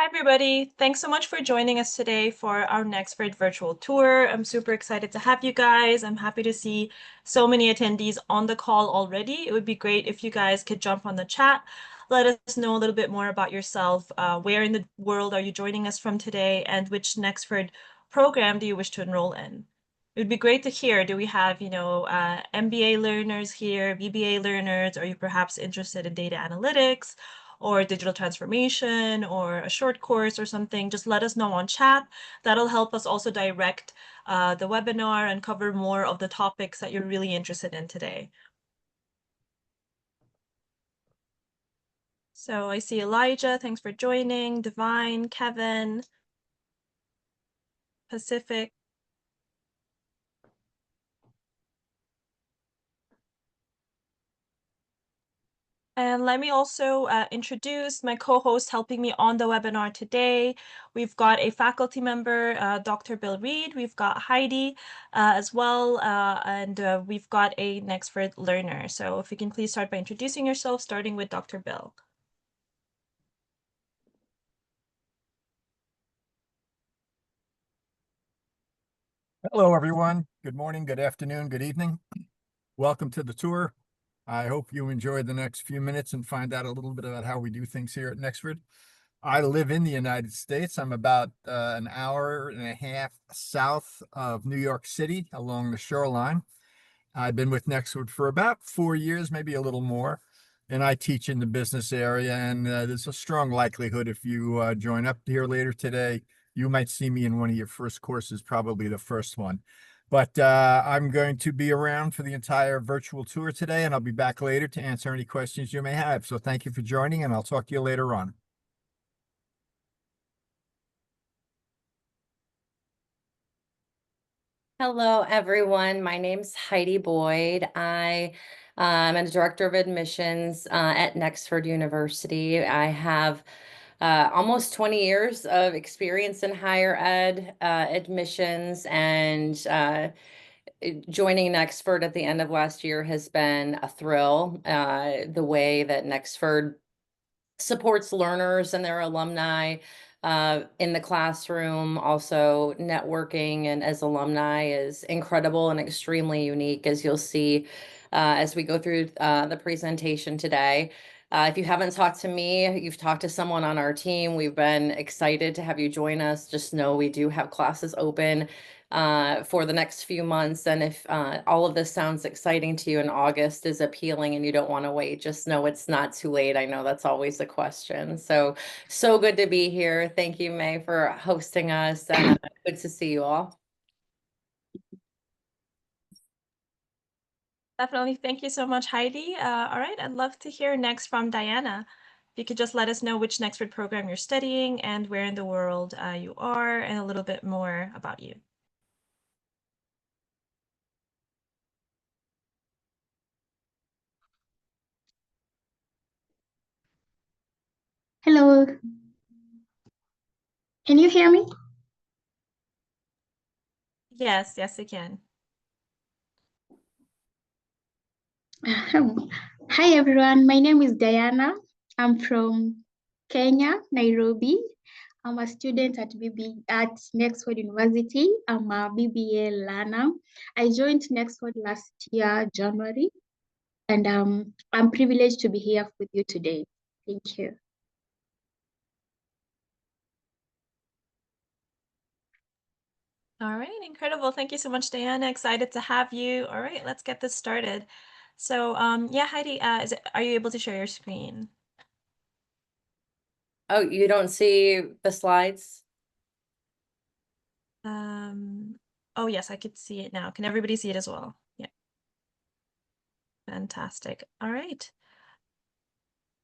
Hi, everybody. Thanks so much for joining us today for our Nexford Virtual Tour. I'm super excited to have you guys. I'm happy to see so many attendees on the call already. It would be great if you guys could jump on the chat. Let us know a little bit more about yourself. Where in the world are you joining us from today, and which Nexford program do you wish to enroll in? It would be great to hear. Do we have, MBA learners here, BBA learners? Are you perhaps interested in data analytics or digital transformation or a short course or something? Just let us know on chat. That'll help us also direct the webinar and cover more of the topics that you're really interested in today. So I see Elijah, thanks for joining, Divine, Kevin, Pacific. And let me also introduce my co-host helping me on the webinar today. We've got a faculty member, Dr. Bill Reed. We've got Heidi as well, and we've got a Nexford learner. So if you can please start by introducing yourself, starting with Dr. Bill. Hello, everyone. Good morning, good afternoon, good evening. Welcome to the tour. I hope you enjoy the next few minutes and find out a little bit about how we do things here at Nexford. I live in the United States. I'm about an hour and a half south of New York City along the shoreline. I've been with Nexford for about 4 years, maybe a little more, and I teach in the business area. And there's a strong likelihood if you join up here later today, you might see me in one of your first courses, probably the first one. But I'm going to be around for the entire virtual tour today, and I'll be back later to answer any questions you may have. So thank you for joining, and I'll talk to you later on. Hello, everyone. My name's Heidi Boyd. I'm a director of admissions at Nexford University. I have almost 20 years of experience in higher ed admissions, and joining Nexford at the end of last year has been a thrill. The way that Nexford supports learners and their alumni in the classroom, also networking and as alumni is incredible and extremely unique, as you'll see as we go through the presentation today. If you haven't talked to me, you've talked to someone on our team. We've been excited to have you join us. Just know we do have classes open for the next few months. And if all of this sounds exciting to you and August is appealing and you don't want to wait, just know it's not too late. I know that's always a question. So good to be here. Thank you, May, for hosting us, and good to see you all. Definitely. Thank you so much, Heidi. All right, I'd love to hear next from Diana. If you could just let us know which Nexford program you're studying and where in the world you are, and a little bit more about you. Hello. Can you hear me? Yes, I can. Hi, everyone. My name is Diana. I'm from Kenya, Nairobi. I'm a student at Nexford University. I'm a BBA learner. I joined Nexford last year, January, and I'm privileged to be here with you today. Thank you. All right, incredible. Thank you so much, Diana. Excited to have you. All right, let's get this started. So, yeah, Heidi, are you able to share your screen? Oh, you don't see the slides? Oh, yes, I could see it now. Can everybody see it as well? Yeah. Fantastic. All right.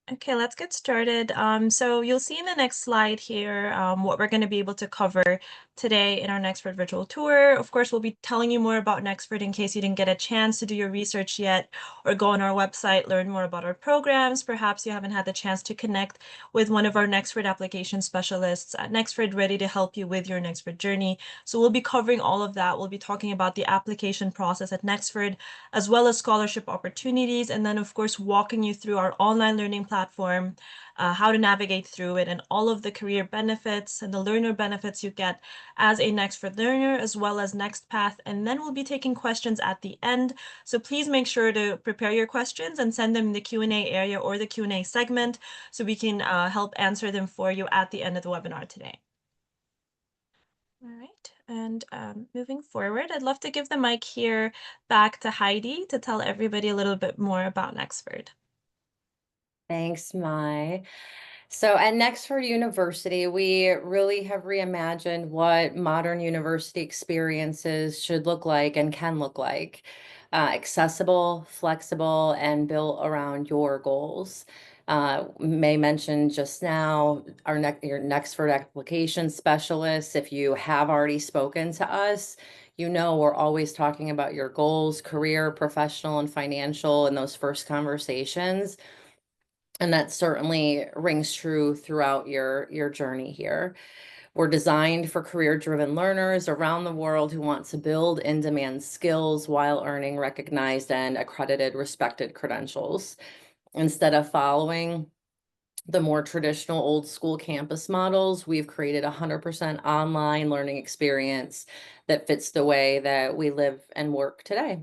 Okay, let's get started. So you'll see in the next slide here what we're going to be able to cover today in our Nexford virtual tour. Of course, we'll be telling you more about Nexford in case you didn't get a chance to do your research yet, or go on our website, learn more about our programs. Perhaps you haven't had the chance to connect with one of our Nexford application specialists at Nexford, ready to help you with your Nexford journey. So we'll be covering all of that. We'll be talking about the application process at Nexford, as well as scholarship opportunities, and then, of course, walking you through our online learning platform platform, how to navigate through it, and all of the career benefits and the learner benefits you get as a Nexford learner, as well as NexPath. And then we'll be taking questions at the end. So please make sure to prepare your questions and send them in the Q&A area or the Q&A segment so we can help answer them for you at the end of the webinar today. All right, and moving forward, I'd love to give the mic here back to Heidi to tell everybody a little bit more about Nexford. Thanks, Mai. So at Nexford University, we really have reimagined what modern university experiences should look like and can look like. Accessible, flexible, and built around your goals. May mentioned just now your Nexford application specialist. If you have already spoken to us, you know we're always talking about your goals, career, professional, and financial in those first conversations. And that certainly rings true throughout your journey here. We're designed for career-driven learners around the world who want to build in-demand skills while earning recognized and accredited, respected credentials. Instead of following the more traditional old school campus models, we've created a 100% online learning experience that fits the way that we live and work today.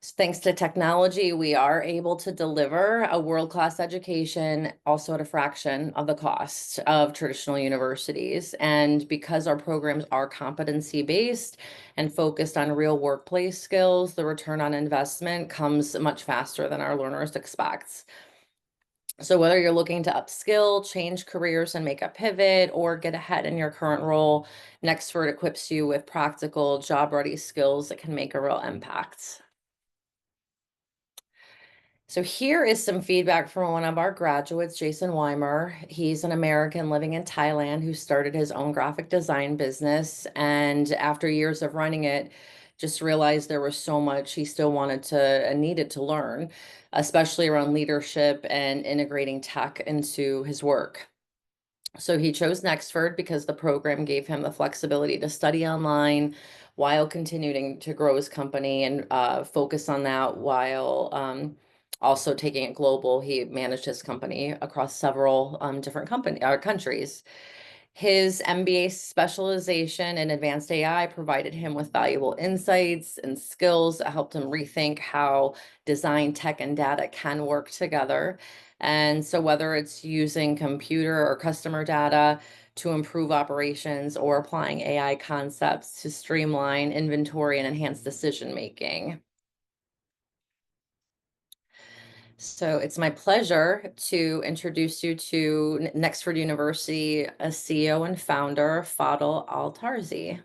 Thanks to technology, we are able to deliver a world-class education also at a fraction of the cost of traditional universities. And because our programs are competency-based and focused on real workplace skills, the return on investment comes much faster than our learners expect. So whether you're looking to upskill, change careers and make a pivot, or get ahead in your current role, Nexford equips you with practical, job-ready skills that can make a real impact. So here is some feedback from one of our graduates, Jason Weimer. He's an American living in Thailand who started his own graphic design business. And after years of running it, just realized there was so much he still wanted to and needed to learn, especially around leadership and integrating tech into his work. So he chose Nexford because the program gave him the flexibility to study online while continuing to grow his company and focus on that while also taking it global. He managed his company across several different countries. His MBA specialization in advanced AI provided him with valuable insights and skills that helped him rethink how design, tech, and data can work together. And so whether it's using computer or customer data to improve operations or applying AI concepts to streamline inventory and enhance decision-making. So it's my pleasure to introduce you to Nexford University CEO and founder, Fadel Al-Tarzi.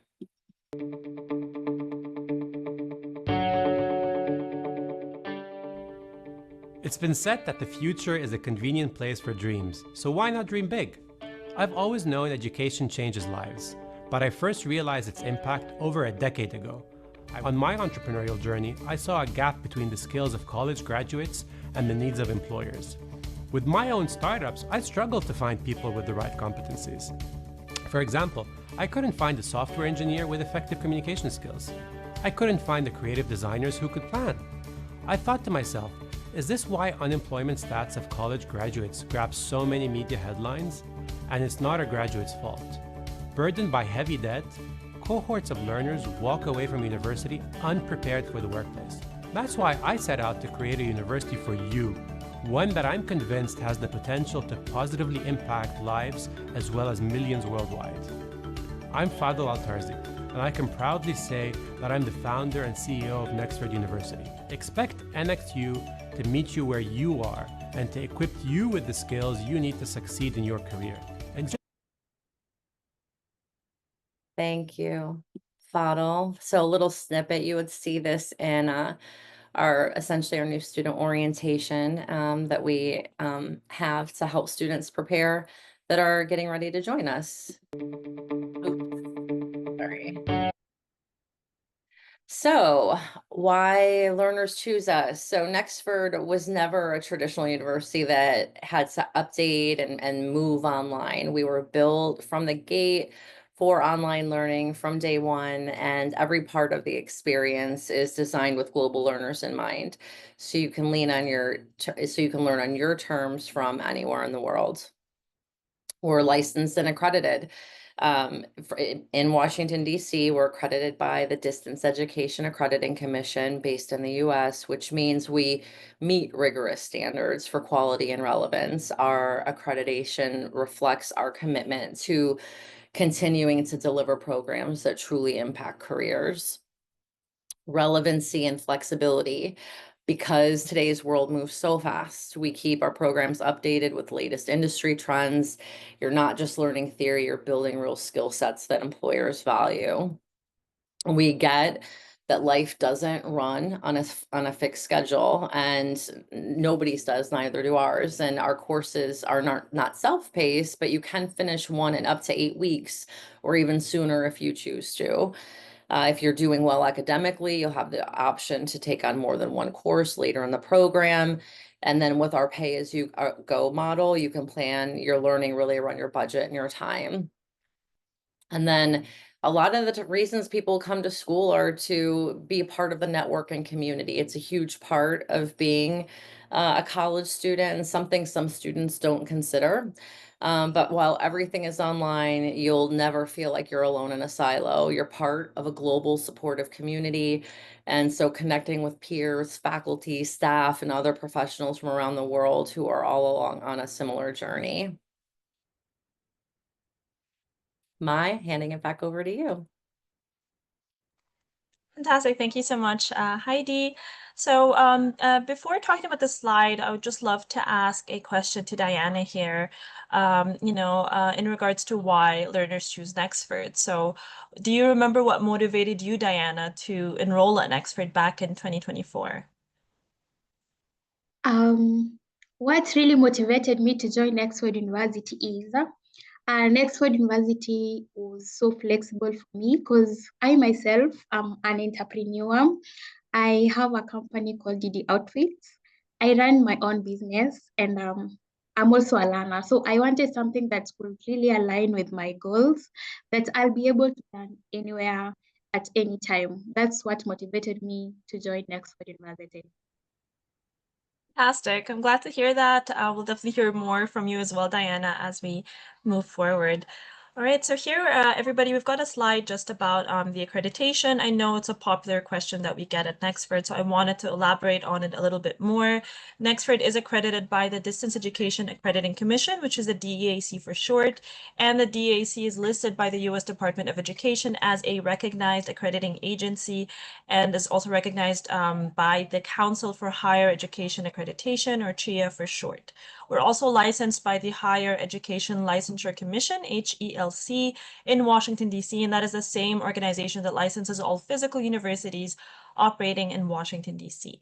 It's been said that the future is a convenient place for dreams, so why not dream big? I've always known education changes lives, but I first realized its impact over a decade ago. On my entrepreneurial journey, I saw a gap between the skills of college graduates and the needs of employers. With my own startups, I struggled to find people with the right competencies. For example, I couldn't find a software engineer with effective communication skills. I couldn't find the creative designers who could plan. I thought to myself, is this why unemployment stats of college graduates grab so many media headlines? And it's not a graduate's fault. Burdened by heavy debt, cohorts of learners walk away from university unprepared for the workplace. That's why I set out to create a university for you, one that I'm convinced has the potential to positively impact lives as well as millions worldwide. I'm Fadel Al-Tarzi, and I can proudly say that I'm the founder and CEO of Nexford University. Expect NXU to meet you where you are and to equip you with the skills you need to succeed in your career. Thank you, Fadel. So a little snippet, you would see this in essentially our new student orientation that we have to help students prepare that are getting ready to join us. Oops, sorry. So why learners choose us? So Nexford was never a traditional university that had to update and move online. We were built from the gate for online learning from day one, and every part of the experience is designed with global learners in mind. So you can lean on so you can learn on your terms from anywhere in the world. We're licensed and accredited. In Washington, D.C., we're accredited by the Distance Education Accrediting Commission based in the U.S., which means we meet rigorous standards for quality and relevance. Our accreditation reflects our commitment to continuing to deliver programs that truly impact careers. Relevancy and flexibility. Because today's world moves so fast, we keep our programs updated with latest industry trends. You're not just learning theory, you're building real skill sets that employers value. We get that life doesn't run on a fixed schedule, and nobody's does, neither do ours. And our courses are not self-paced, but you can finish one in up to 8 weeks or even sooner if you choose to. If you're doing well academically, you'll have the option to take on more than one course later in the program. And then with our pay-as-you-go model, you can plan your learning really around your budget and your time. And then a lot of the reasons people come to school are to be a part of the network and community. It's a huge part of being a college student, and something some students don't consider. But while everything is online, you'll never feel like you're alone in a silo. You're part of a global supportive community. And so connecting with peers, faculty, staff, and other professionals from around the world who are all along on a similar journey. Handing it back over to you. Fantastic. Thank you so much, Heidi. So before talking about the slide, I would just love to ask a question to Diana here, in regards to why learners choose Nexford. So do you remember what motivated you, Diana, to enroll at Nexford back in 2024? What really motivated me to join Nexford University is Nexford University was so flexible for me because I myself am an entrepreneur. I have a company called Didi Outfits. I run my own business, and I'm also a learner. So I wanted something that could really align with my goals, that I'll be able to learn anywhere at any time. That's what motivated me to join Nexford University. Fantastic. I'm glad to hear that. We'll definitely hear more from you as well, Diana, as we move forward. All right, so here, everybody, we've got a slide just about the accreditation. I know it's a popular question that we get at Nexford, so I wanted to elaborate on it a little bit more. Nexford is accredited by the Distance Education Accrediting Commission, which is the DEAC for short, and the DEAC is listed by the U.S. Department of Education as a recognized accrediting agency and is also recognized by the Council for Higher Education Accreditation, or CHIA for short. We're also licensed by the Higher Education Licensure Commission, HELC, in Washington, D.C., and that is the same organization that licenses all physical universities operating in Washington, D.C.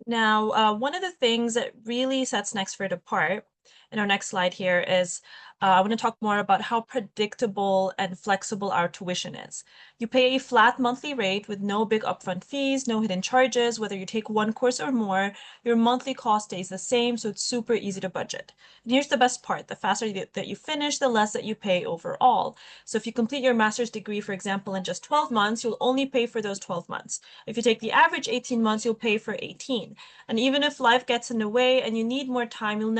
Now, one of the things that really sets Nexford apart in our next slide here is I want to talk more about how predictable and flexible our tuition is. You pay a flat monthly rate with no big upfront fees, no hidden charges. Whether you take one course or more, your monthly cost stays the same, so it's super easy to budget. And here's the best part. The faster that you finish, the less that you pay overall. So if you complete your master's degree, for example, in just 12 months, you'll only pay for those 12 months. If you take the average 18 months, you'll pay for 18. And even if life gets in the way and you need more time, you'll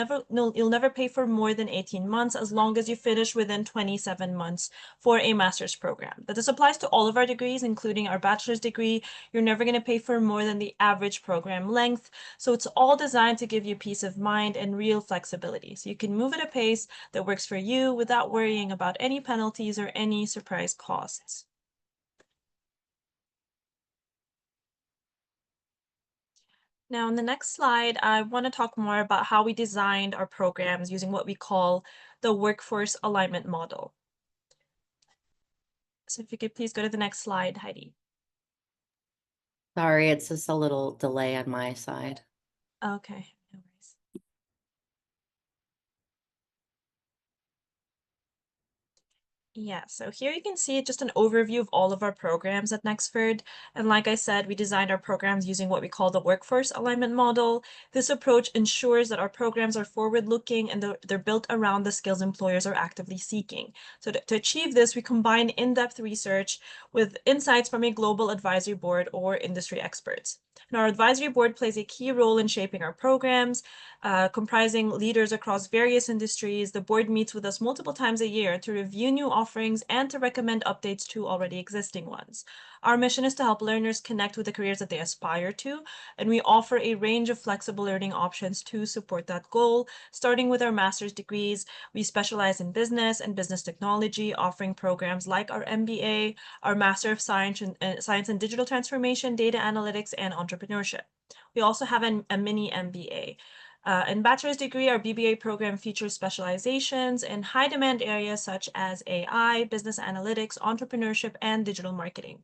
never pay for more than 18 months as long as you finish within 27 months for a master's program. But this applies to all of our degrees, including our bachelor's degree. You're never going to pay for more than the average program length. So it's all designed to give you peace of mind and real flexibility. So you can move at a pace that works for you without worrying about any penalties or any surprise costs. Now, in the next slide, I want to talk more about how we designed our programs using what we call the workforce alignment model. So if you could please go to the next slide, Heidi. Sorry, it's just a little delay on my side. Okay, no worries. Yeah, so here you can see just an overview of all of our programs at Nexford. And like I said, we designed our programs using what we call the workforce alignment model. This approach ensures that our programs are forward-looking and they're built around the skills employers are actively seeking. So to achieve this, we combine in-depth research with insights from a global advisory board or industry experts. And our advisory board plays a key role in shaping our programs, comprising leaders across various industries. The board meets with us multiple times a year to review new offerings and to recommend updates to already existing ones. Our mission is to help learners connect with the careers that they aspire to, and we offer a range of flexible learning options to support that goal. Starting with our master's degrees, we specialize in business and business technology, offering programs like our MBA, our Master of Science and Digital Transformation, Data Analytics, and Entrepreneurship. We also have a mini MBA. In bachelor's degree, our BBA program features specializations in high demand areas such as AI, business analytics, entrepreneurship, and digital marketing.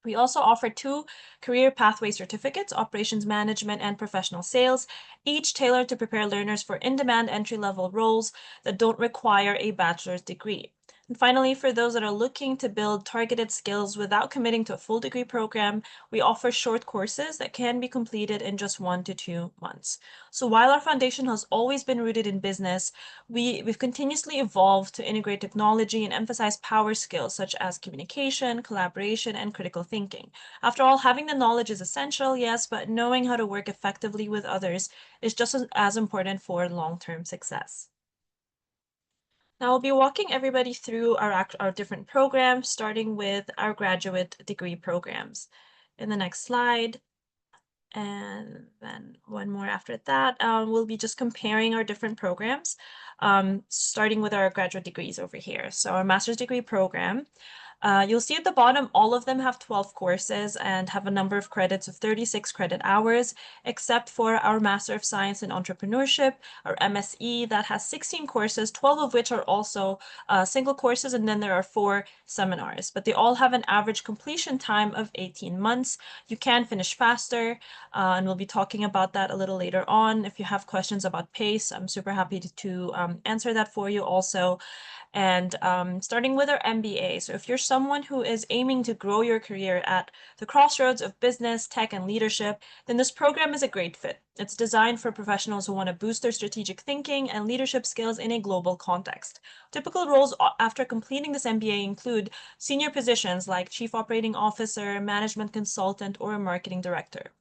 We also offer 2 career pathway certificates, operations management and professional sales, each tailored to prepare learners for in-demand entry-level roles that don't require a bachelor's degree. And finally, for those that are looking to build targeted skills without committing to a full degree program, we offer short courses that can be completed in just 1 to 2 months. So while our foundation has always been rooted in business, we've continuously evolved to integrate technology and emphasize power skills such as communication, collaboration, and critical thinking. After all, having the knowledge is essential, yes, but knowing how to work effectively with others is just as important for long-term success. Now I'll be walking everybody through our different programs, starting with our graduate degree programs. In the next slide, and then one more after that, we'll be just comparing our different programs, starting with our graduate degrees over here. So our master's degree program, you'll see at the bottom, all of them have 12 courses and have a number of credits of 36 credit hours, except for our Master of Science in Entrepreneurship, our MSE, that has 16 courses, 12 of which are also single courses, and then there are 4 seminars. But they all have an average completion time of 18 months. You can finish faster, and we'll be talking about that a little later on. If you have questions about pace, I'm super happy to answer that for you also. And starting with our MBA. So if you're someone who is aiming to grow your career at the crossroads of business, tech, and leadership, then this program is a great fit. It's designed for professionals who want to boost their strategic thinking and leadership skills in a global context. Typical roles after completing this MBA include senior positions like Chief Operating Officer, Management Consultant, or a Marketing Director.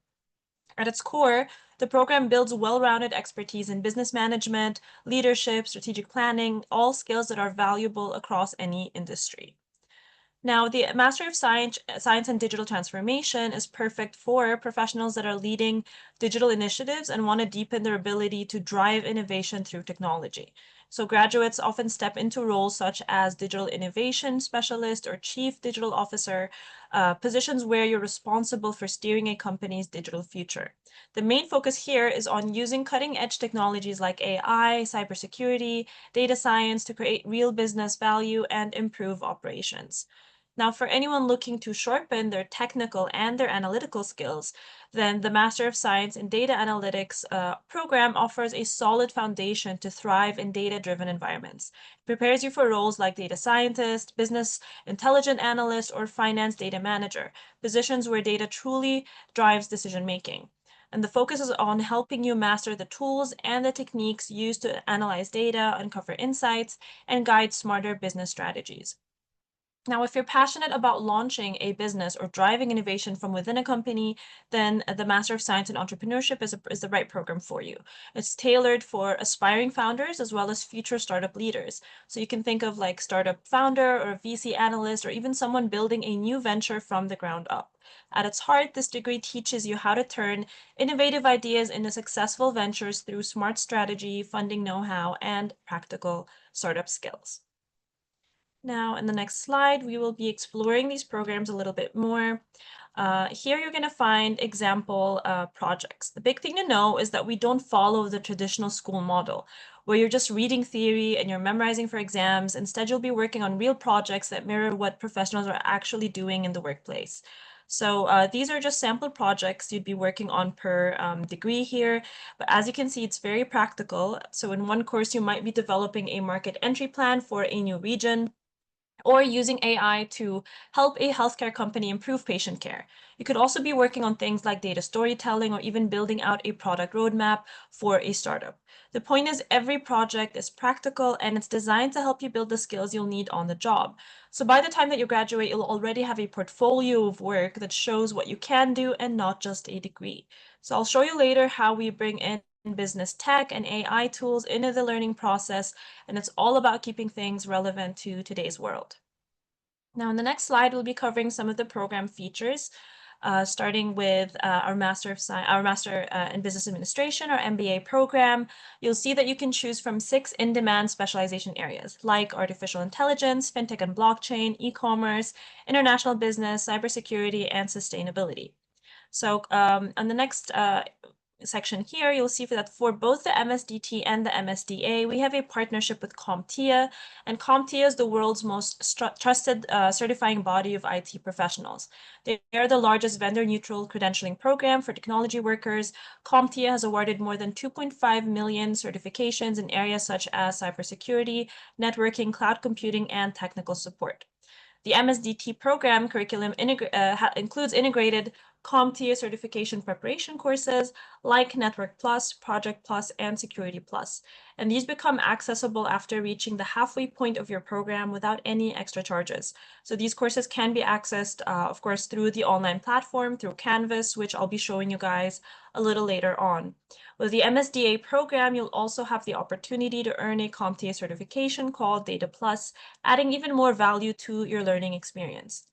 At its core, the program builds well-rounded expertise in business management, leadership, strategic planning, all skills that are valuable across any industry. Now, the Master of Science and Digital Transformation is perfect for professionals that are leading digital initiatives and want to deepen their ability to drive innovation through technology. So graduates often step into roles such as digital innovation specialist or chief digital officer, positions where you're responsible for steering a company's digital future. The main focus here is on using cutting-edge technologies like AI, cybersecurity, data science to create real business value and improve operations. Now, for anyone looking to sharpen their technical and their analytical skills, then the Master of Science in Data Analytics program offers a solid foundation to thrive in data-driven environments. It prepares you for roles like data scientist, business intelligence analyst, or finance data manager, positions where data truly drives decision-making. And the focus is on helping you master the tools and the techniques used to analyze data, uncover insights, and guide smarter business strategies. Now, if you're passionate about launching a business or driving innovation from within a company, then the Master of Science in Entrepreneurship is the right program for you. It's tailored for aspiring founders as well as future startup leaders. So you can think of like startup founder or a VC analyst or even someone building a new venture from the ground up. At its heart, this degree teaches you how to turn innovative ideas into successful ventures through smart strategy, funding know-how, and practical startup skills. Now, in the next slide, we will be exploring these programs a little bit more. Here you're going to find example projects. The big thing to know is that we don't follow the traditional school model, where you're just reading theory and you're memorizing for exams. Instead, you'll be working on real projects that mirror what professionals are actually doing in the workplace. So these are just sample projects you'd be working on per degree here. But as you can see, it's very practical. So in one course, you might be developing a market entry plan for a new region. or using AI to help a healthcare company improve patient care. You could also be working on things like data storytelling or even building out a product roadmap for a startup. The point is every project is practical and it's designed to help you build the skills you'll need on the job. So by the time that you graduate, you'll already have a portfolio of work that shows what you can do and not just a degree. So I'll show you later how we bring in business tech and AI tools into the learning process, and it's all about keeping things relevant to today's world. Now, in the next slide, we'll be covering some of the program features, starting with our Master in Business Administration, or MBA program. You'll see that you can choose from 6 in-demand specialization areas, like artificial intelligence, fintech and blockchain, e-commerce, international business, cybersecurity, and sustainability. So on the next section here, you'll see that for both the MSDT and the MSDA, we have a partnership with CompTIA, and CompTIA is the world's most trusted certifying body of IT professionals. They are the largest vendor-neutral credentialing program for technology workers. CompTIA has awarded more than 2.5 million certifications in areas such as cybersecurity, networking, cloud computing, and technical support. The MSDT program curriculum includes integrated CompTIA certification preparation courses like Network Plus, Project Plus, and Security Plus. And these become accessible after reaching the halfway point of your program without any extra charges. So these courses can be accessed, of course, through the online platform, through Canvas, which I'll be showing you guys a little later on. With the MSDA program, you'll also have the opportunity to earn a CompTIA certification called Data Plus, adding even more value to your learning experience.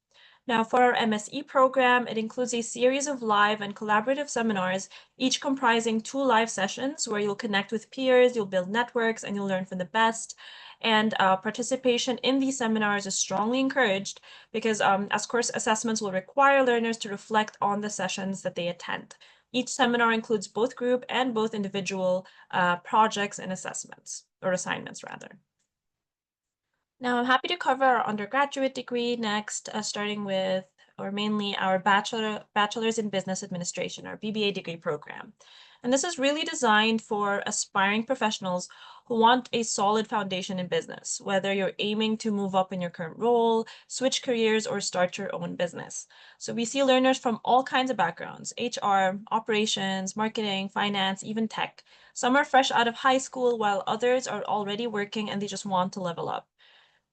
Now, for our MSE program, it includes a series of live and collaborative seminars, each comprising 2 live sessions where you'll connect with peers, you'll build networks, and you'll learn from the best. And participation in these seminars is strongly encouraged because as course assessments will require learners to reflect on the sessions that they attend. Each seminar includes both group and both individual projects and assessments, or assignments rather. Now, I'm happy to cover our undergraduate degree next, starting with, or mainly, our Bachelor's in Business Administration, or BBA degree program. And this is really designed for aspiring professionals who want a solid foundation in business, whether you're aiming to move up in your current role, switch careers, or start your own business. So we see learners from all kinds of backgrounds: HR, operations, marketing, finance, even tech. Some are fresh out of high school, while others are already working and they just want to level up.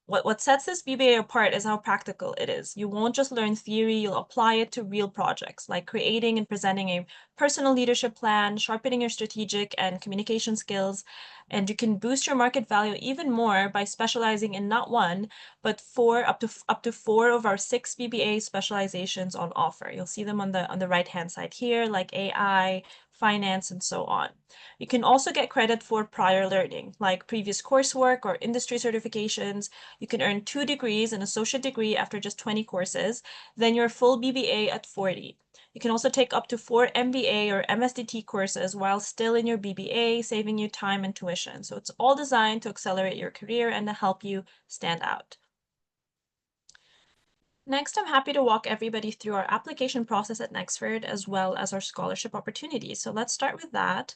What sets this BBA apart is how practical it is. You won't just learn theory, you'll apply it to real projects, like creating and presenting a personal leadership plan, sharpening your strategic and communication skills, and you can boost your market value even more by specializing in not one, but up to four of our 6 BBA specializations on offer. You'll see them on the right-hand side here, like AI, finance, and so on. You can also get credit for prior learning, like previous coursework or industry certifications. You can earn 2 degrees, an associate degree after just 20 courses, then your full BBA at 40. You can also take up to 4 MBA or MSDT courses while still in your BBA, saving you time and tuition. So it's all designed to accelerate your career and to help you stand out. Next, I'm happy to walk everybody through our application process at Nexford, as well as our scholarship opportunities. So let's start with that.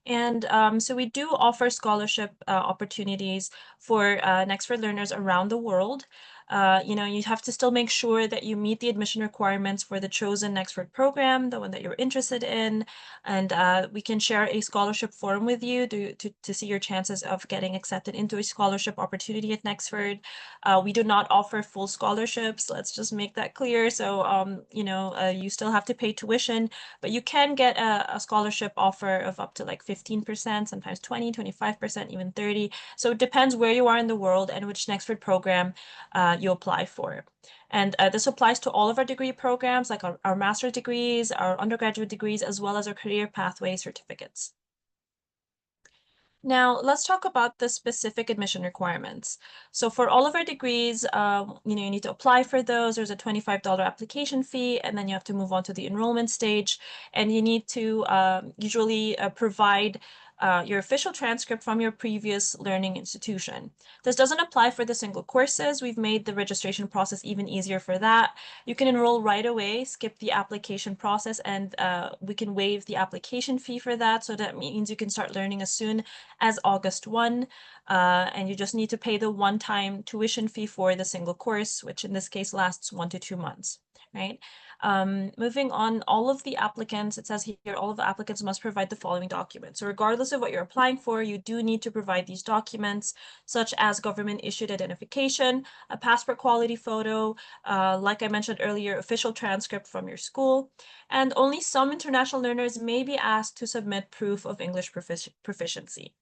And so we do offer scholarship opportunities for Nexford learners around the world. You have to still make sure that you meet the admission requirements for the chosen Nexford program, the one that you're interested in, and we can share a scholarship form with you to see your chances of getting accepted into a scholarship opportunity at Nexford. We do not offer full scholarships. Let's just make that clear. So, you still have to pay tuition, but you can get a scholarship offer of up to like 15%, sometimes 20, 25%, even 30. So it depends where you are in the world and which Nexford program you apply for. And this applies to all of our degree programs, like our master's degrees, our undergraduate degrees, as well as our career pathway certificates. Now, let's talk about the specific admission requirements. So for all of our degrees, you need to apply for those. There's a $25 application fee, and then you have to move on to the enrollment stage. And you need to usually provide your official transcript from your previous learning institution. This doesn't apply for the single courses. We've made the registration process even easier for that. You can enroll right away, skip the application process, and we can waive the application fee for that. So that means you can start learning as soon as August 1, and you just need to pay the one-time tuition fee for the single course, which in this case lasts 1 to 2 months, right? Moving on, all of the applicants, it says here, all of the applicants must provide the following documents. So regardless of what you're applying for, you do need to provide these documents, such as government issued identification, a passport quality photo, like I mentioned earlier, official transcript from your school, and only some international learners may be asked to submit proof of English proficiency.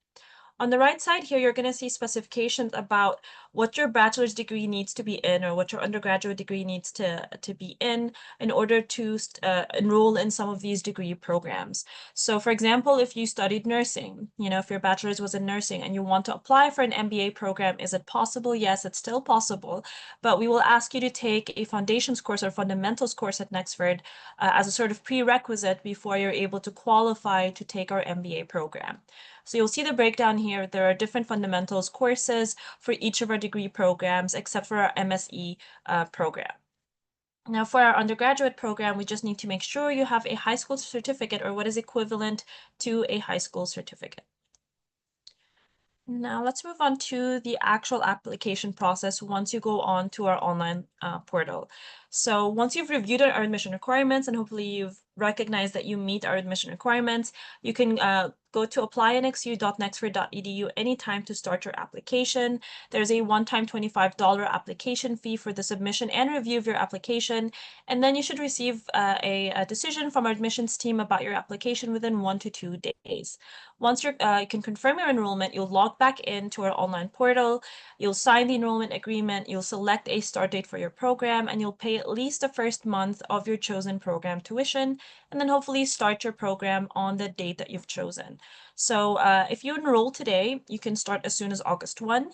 On the right side here, you're going to see specifications about what your bachelor's degree needs to be in, or what your undergraduate degree needs to be in order to enroll in some of these degree programs. So for example, if you studied nursing, if your bachelor's was in nursing and you want to apply for an MBA program, is it possible? Yes, it's still possible, but we will ask you to take a foundations course or fundamentals course at Nexford as a sort of prerequisite before you're able to qualify to take our MBA program. So you'll see the breakdown here. There are different fundamentals courses for each of our degree programs, except for our MSE program. Now, for our undergraduate program, we just need to make sure you have a high school certificate, or what is equivalent to a high school certificate. Now let's move on to the actual application process once you go on to our online portal. So once you've reviewed our admission requirements and hopefully you've recognized that you meet our admission requirements, you can go to apply@nxu.nexford.edu anytime to start your application. There's a one-time $25 application fee for the submission and review of your application, and then you should receive a decision from our admissions team about your application within 1 to 2 days. Once you can confirm your enrollment, you'll log back into our online portal, you'll sign the enrollment agreement, you'll select a start date for your program, and you'll pay at least the first month of your chosen program tuition, and then hopefully start your program on the date that you've chosen. So if you enroll today, you can start as soon as August 1.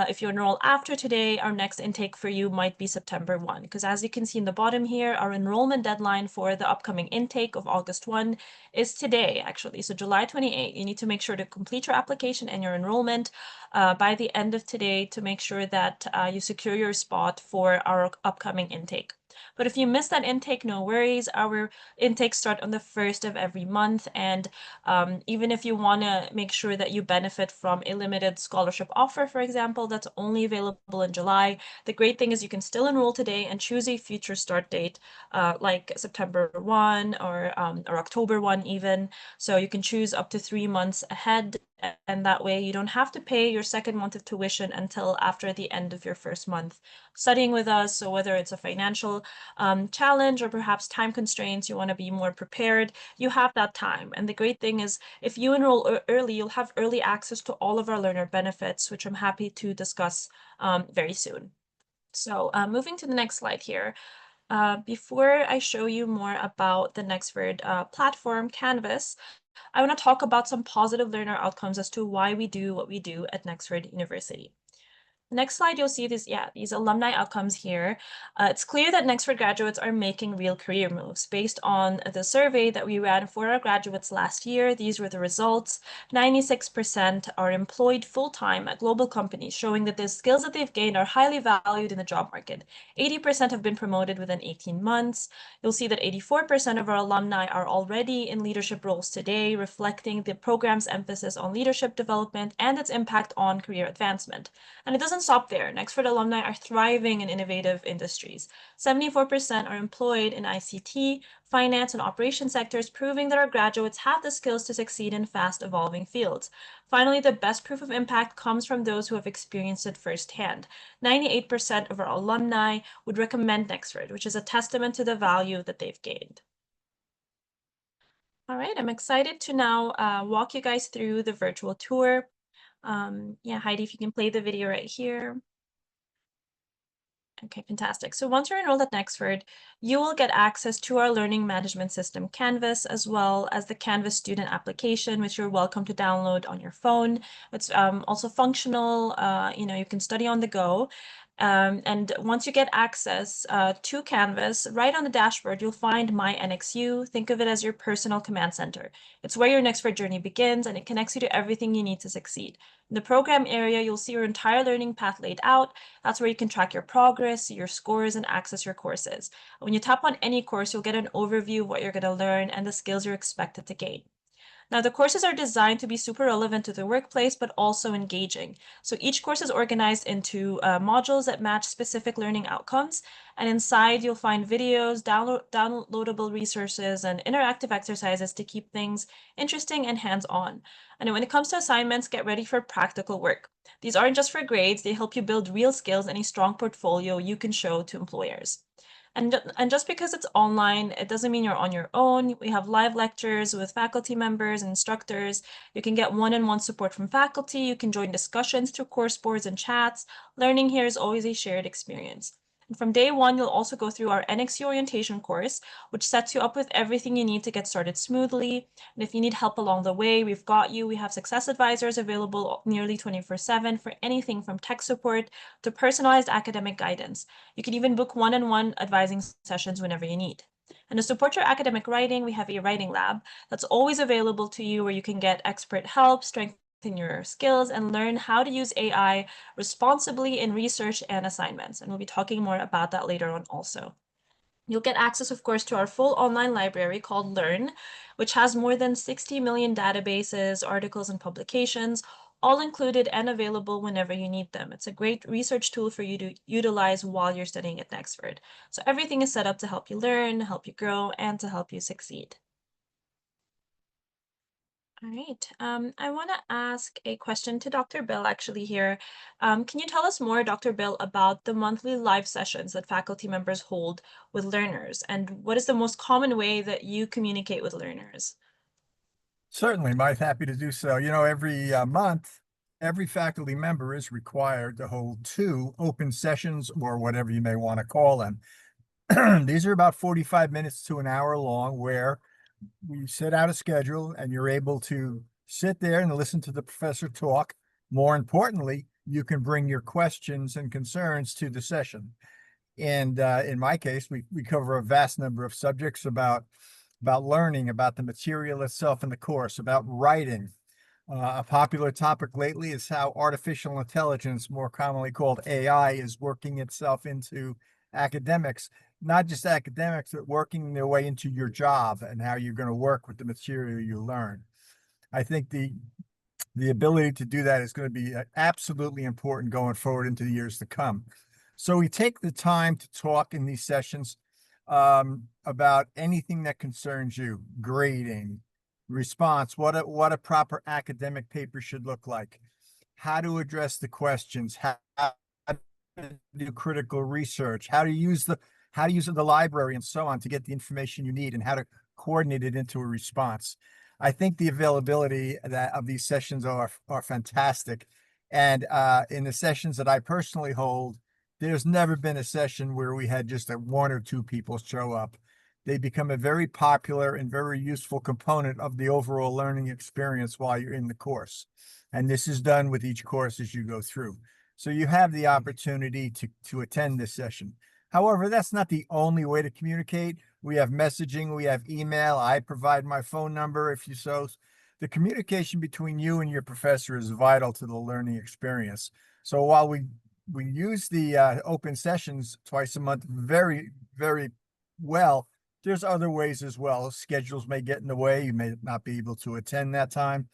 If you enroll after today, our next intake for you might be September 1, because as you can see in the bottom here, our enrollment deadline for the upcoming intake of August 1 is today, actually. So July 28, you need to make sure to complete your application and your enrollment by the end of today to make sure that you secure your spot for our upcoming intake. But if you miss that intake, no worries. Our intakes start on the 1st of every month. And even if you want to make sure that you benefit from a limited scholarship offer, for example, that's only available in July, the great thing is you can still enroll today and choose a future start date, like September 1 or October 1 even. So you can choose up to 3 months ahead, and that way you don't have to pay your second month of tuition until after the end of your first month studying with us. So whether it's a financial challenge or perhaps time constraints, you want to be more prepared, you have that time. And the great thing is if you enroll early, you'll have early access to all of our learner benefits, which I'm happy to discuss very soon. So moving to the next slide here. Before I show you more about the Nexford platform, Canvas, I want to talk about some positive learner outcomes as to why we do what we do at Nexford University. Next slide, you'll see these alumni outcomes here. It's clear that Nexford graduates are making real career moves. Based on the survey that we ran for our graduates last year, these were the results. 96% are employed full-time at global companies, showing that the skills that they've gained are highly valued in the job market. 80% have been promoted within 18 months. You'll see that 84% of our alumni are already in leadership roles today, reflecting the program's emphasis on leadership development and its impact on career advancement. And it doesn't stop there. Nexford alumni are thriving in innovative industries. 74% are employed in ICT, finance, and operation sectors, proving that our graduates have the skills to succeed in fast-evolving fields. Finally, the best proof of impact comes from those who have experienced it firsthand. 98% of our alumni would recommend Nexford, which is a testament to the value that they've gained. All right, I'm excited to now walk you guys through the virtual tour. Yeah, Heidi, if you can play the video right here. Okay, fantastic. So once you're enrolled at Nexford, you will get access to our learning management system, Canvas, as well as the Canvas student application, which you're welcome to download on your phone. It's also functional, you can study on the go. And once you get access to Canvas, right on the dashboard, you'll find My NXU. Think of it as your personal command center. It's where your Nexford journey begins, and it connects you to everything you need to succeed. In the program area, you'll see your entire learning path laid out. That's where you can track your progress, see your scores, and access your courses. When you tap on any course, you'll get an overview of what you're going to learn and the skills you're expected to gain. Now, the courses are designed to be super relevant to the workplace, but also engaging. So each course is organized into modules that match specific learning outcomes. And inside, you'll find videos, downloadable resources, and interactive exercises to keep things interesting and hands-on. And when it comes to assignments, get ready for practical work. These aren't just for grades, they help you build real skills and a strong portfolio you can show to employers. And just because it's online, it doesn't mean you're on your own. We have live lectures with faculty members and instructors. You can get one-on-one support from faculty. You can join discussions through course boards and chats. Learning here is always a shared experience. And from day one, you'll also go through our NXU orientation course, which sets you up with everything you need to get started smoothly. And if you need help along the way, we've got you. We have success advisors available nearly 24/7 for anything from tech support to personalized academic guidance. You can even book one-on-one advising sessions whenever you need. And to support your academic writing, we have a writing lab that's always available to you where you can get expert help, strengthen your skills, and learn how to use AI responsibly in research and assignments. And we'll be talking more about that later on also. You'll get access, of course, to our full online library called Learn, which has more than 60 million databases, articles, and publications, all included and available whenever you need them. It's a great research tool for you to utilize while you're studying at Nexford. So everything is set up to help you learn, help you grow, and to help you succeed. All right. I want to ask a question to Dr. Bill actually here. Can you tell us more, Dr. Bill, about the monthly live sessions that faculty members hold with learners, and what is the most common way that you communicate with learners? Certainly, Mike, happy to do so. You know, every month, every faculty member is required to hold 2 open sessions, or whatever you may want to call them. These are about 45 minutes to an hour long, where we set out a schedule and you're able to sit there and listen to the professor talk. More importantly, you can bring your questions and concerns to the session. And in my case, we cover a vast number of subjects about learning, about the material itself in the course, about writing. A popular topic lately is how artificial intelligence, more commonly called AI, is working itself into academics, not just academics, but working their way into your job and how you're going to work with the material you learn. I think the ability to do that is going to be absolutely important going forward into the years to come. So we take the time to talk in these sessions about anything that concerns you: grading, response, what a proper academic paper should look like, how to address the questions, how to do critical research, how to use the library, and so on, to get the information you need, and how to coordinate it into a response. I think the availability of these sessions are fantastic. And in the sessions that I personally hold, there's never been a session where we had just 1 or 2 people show up. They become a very popular and very useful component of the overall learning experience while you're in the course. And this is done with each course as you go through. So you have the opportunity to attend this session. However, that's not the only way to communicate. We have messaging, we have email. I provide my phone number if you so. The communication between you and your professor is vital to the learning experience. So while we use the open sessions twice a month very, very well, there's other ways as well. Schedules may get in the way. You may not be able to attend that time.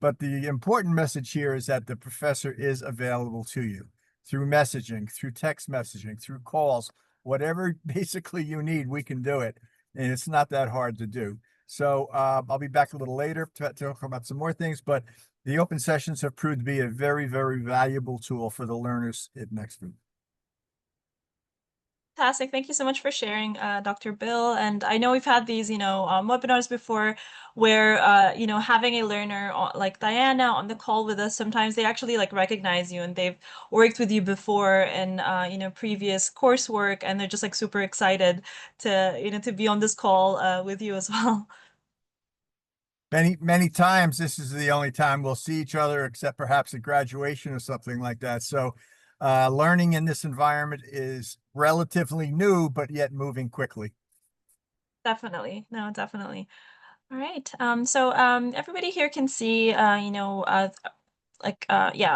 But the important message here is that the professor is available to you through messaging, through text messaging, through calls, whatever basically you need, we can do it. And it's not that hard to do. So I'll be back a little later to talk about some more things, but the open sessions have proved to be a very, very valuable tool for the learners at Nexford. Fantastic. Thank you so much for sharing, Dr. Bill. And I know we've had these, webinars before where, having a learner like Diana on the call with us, sometimes they actually like recognize you and they've worked with you before in, previous coursework, and they're just like super excited to be on this call with you as well. Many times, this is the only time we'll see each other, except perhaps at graduation or something like that. So learning in this environment is relatively new, but yet moving quickly. Definitely. No, definitely. All right. So everybody here can see, yeah,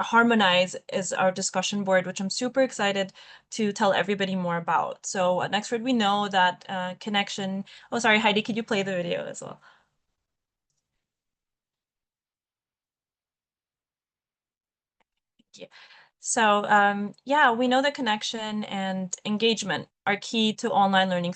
Harmonize is our discussion board, which I'm super excited to tell everybody more about. So at Nexford, we know that connection. Oh, sorry, Heidi, could you play the video as well? Thank you. So yeah, we know that connection and engagement are key to online learning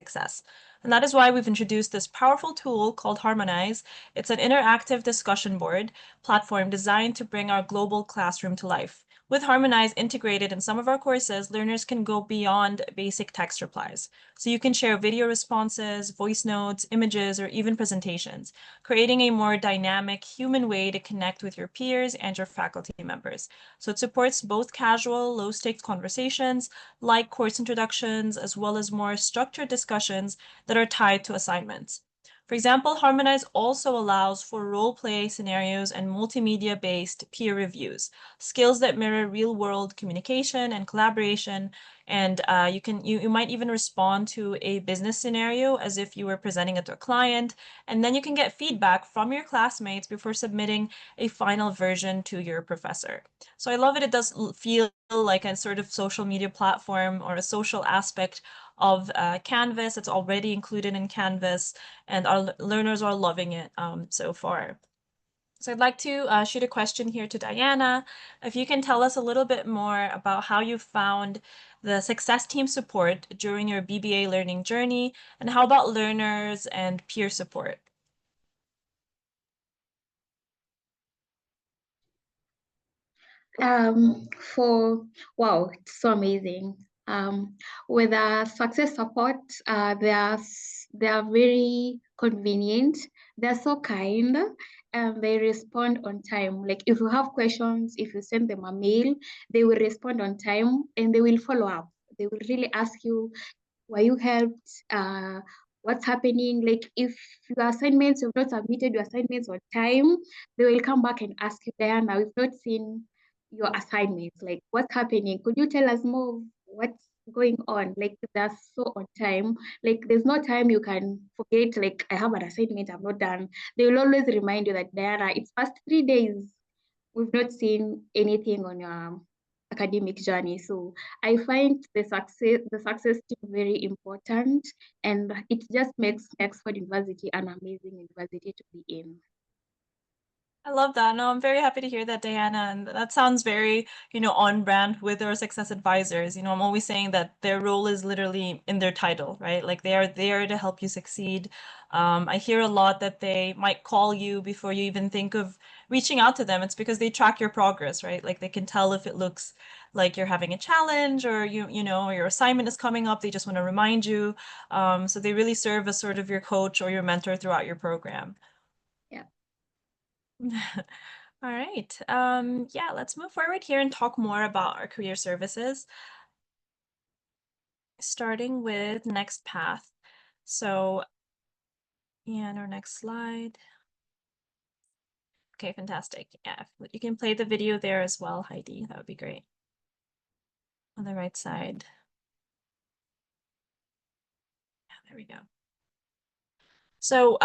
success. And that is why we've introduced this powerful tool called Harmonize. It's an interactive discussion board platform designed to bring our global classroom to life. With Harmonize integrated in some of our courses, learners can go beyond basic text replies. So you can share video responses, voice notes, images, or even presentations, creating a more dynamic human way to connect with your peers and your faculty members. So it supports both casual, low-stakes conversations, like course introductions, as well as more structured discussions that are tied to assignments. For example, Harmonize also allows for role play scenarios and multimedia-based peer reviews, skills that mirror real-world communication and collaboration. And you might even respond to a business scenario as if you were presenting it to a client, and then you can get feedback from your classmates before submitting a final version to your professor. So I love it. It does feel like a sort of social media platform or a social aspect of Canvas. It's already included in Canvas, and our learners are loving it so far. So I'd like to shoot a question here to Diana. If you can tell us a little bit more about how you found the success team support during your BBA learning journey, and how about learners and peer support? Wow, it's so amazing. With success support, they are very convenient. They're so kind, and they respond on time. Like if you have questions, if you send them a mail, they will respond on time and they will follow up. They will really ask you, were you helped? What's happening? Like if your assignments, you've not submitted your assignments on time, they will come back and ask you, Diana, we've not seen your assignments. Like what's happening? Could you tell us more of what's going on? Like that's so on time. Like there's no time you can forget, like I have an assignment I've not done. They will always remind you that Diana, it's past 3 days. We've not seen anything on your academic journey. So I find the success team very important, and it just makes Nexford University an amazing university to be in. I love that. No, I'm very happy to hear that, Diana. And that sounds very, on brand with our success advisors. I'm always saying that their role is literally in their title, right? Like they are there to help you succeed. I hear a lot that they might call you before you even think of reaching out to them. It's because they track your progress, right? Like they can tell if it looks like you're having a challenge or or your assignment is coming up. They just want to remind you. So they really serve as sort of your coach or your mentor throughout your program. Yeah. All right. Yeah, let's move forward here and talk more about our career services, starting with NexPath. So, and our next slide. Okay, fantastic. Yeah, if you can play the video there as well, Heidi, that would be great. On the right side. Yeah, there we go. So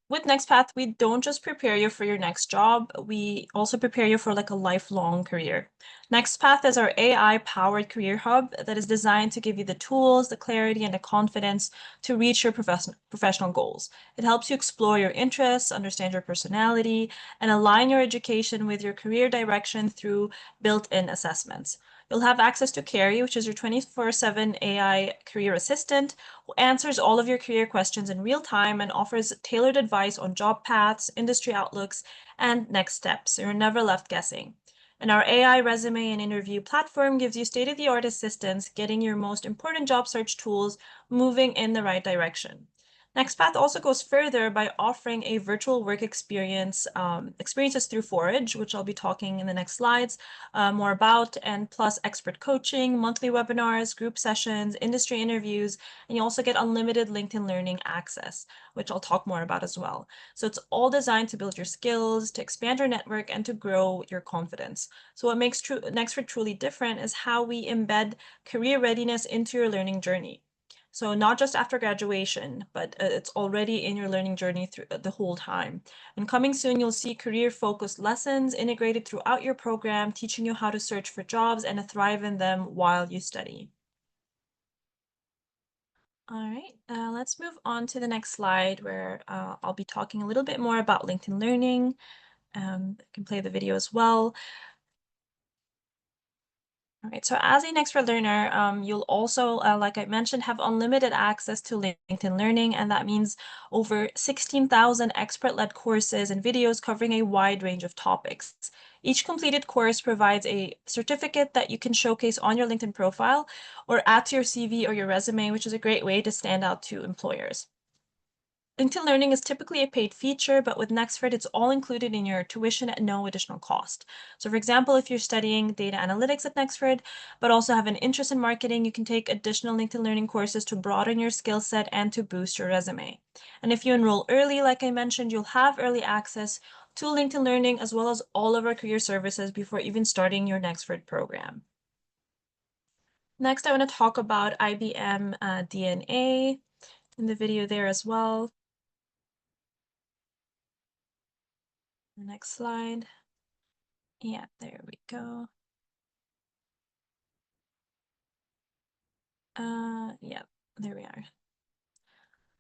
with NexPath, we don't just prepare you for your next job, we also prepare you for like a lifelong career. NexPath is our AI-powered career hub that is designed to give you the tools, the clarity, and the confidence to reach your professional goals. It helps you explore your interests, understand your personality, and align your education with your career direction through built-in assessments. You'll have access to Carrie, which is your 24/7 AI career assistant, who answers all of your career questions in real time and offers tailored advice on job paths, industry outlooks, and next steps. So you're never left guessing. And our AI resume and interview platform gives you state-of-the-art assistance, getting your most important job search tools moving in the right direction. NexPath also goes further by offering a virtual work experience, experiences through Forage, which I'll be talking in the next slides more about, and plus expert coaching, monthly webinars, group sessions, industry interviews, and you also get unlimited LinkedIn Learning access, which I'll talk more about as well. So it's all designed to build your skills, to expand your network, and to grow your confidence. So what makes Nexford truly different is how we embed career readiness into your learning journey. So not just after graduation, but it's already in your learning journey through the whole time. And coming soon, you'll see career-focused lessons integrated throughout your program, teaching you how to search for jobs and to thrive in them while you study. All right, let's move on to the next slide where I'll be talking a little bit more about LinkedIn Learning. I can play the video as well. All right, so as a Nexford learner, you'll also, like I mentioned, have unlimited access to LinkedIn Learning, and that means over 16,000 expert-led courses and videos covering a wide range of topics. Each completed course provides a certificate that you can showcase on your LinkedIn profile or add to your CV or your resume, which is a great way to stand out to employers. LinkedIn Learning is typically a paid feature, but with Nexford, it's all included in your tuition at no additional cost. So for example, if you're studying data analytics at Nexford, but also have an interest in marketing, you can take additional LinkedIn Learning courses to broaden your skill set and to boost your resume. And if you enroll early, like I mentioned, you'll have early access to LinkedIn Learning as well as all of our career services before even starting your Nexford program. Next, I want to talk about IBM DNA in the video there as well. The next slide. Yeah, there we go. Yeah, there we are.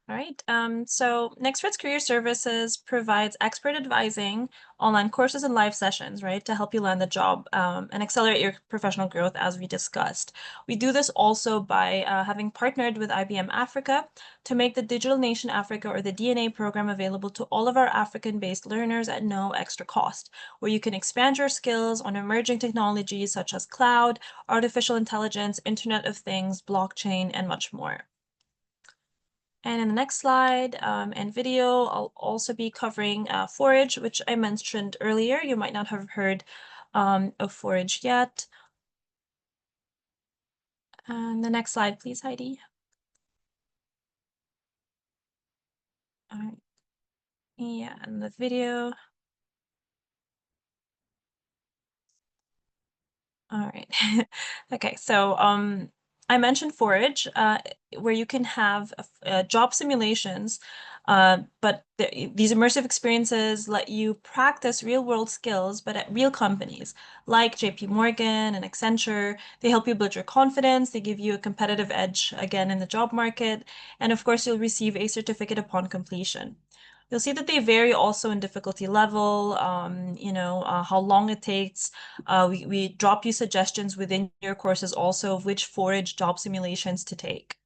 All right, so Nexford's Career Services provides expert advising, online courses, and live sessions, right, to help you land the job and accelerate your professional growth, as we discussed. We do this also by having partnered with IBM Africa to make the Digital Nation Africa, or the DNA program, available to all of our African-based learners at no extra cost, where you can expand your skills on emerging technologies such as cloud, artificial intelligence, Internet of Things, blockchain, and much more. And in the next slide and video, I'll also be covering Forage, which I mentioned earlier. You might not have heard of Forage yet. And the next slide, please, Heidi. All right. Yeah, and the video. All right. Okay, so I mentioned Forage, where you can have job simulations, but these immersive experiences let you practice real-world skills, but at real companies like JP Morgan and Accenture. They help you build your confidence. They give you a competitive edge, again, in the job market. And of course, you'll receive a certificate upon completion. You'll see that they vary also in difficulty level, how long it takes. We drop you suggestions within your courses also of which Forage job simulations to take.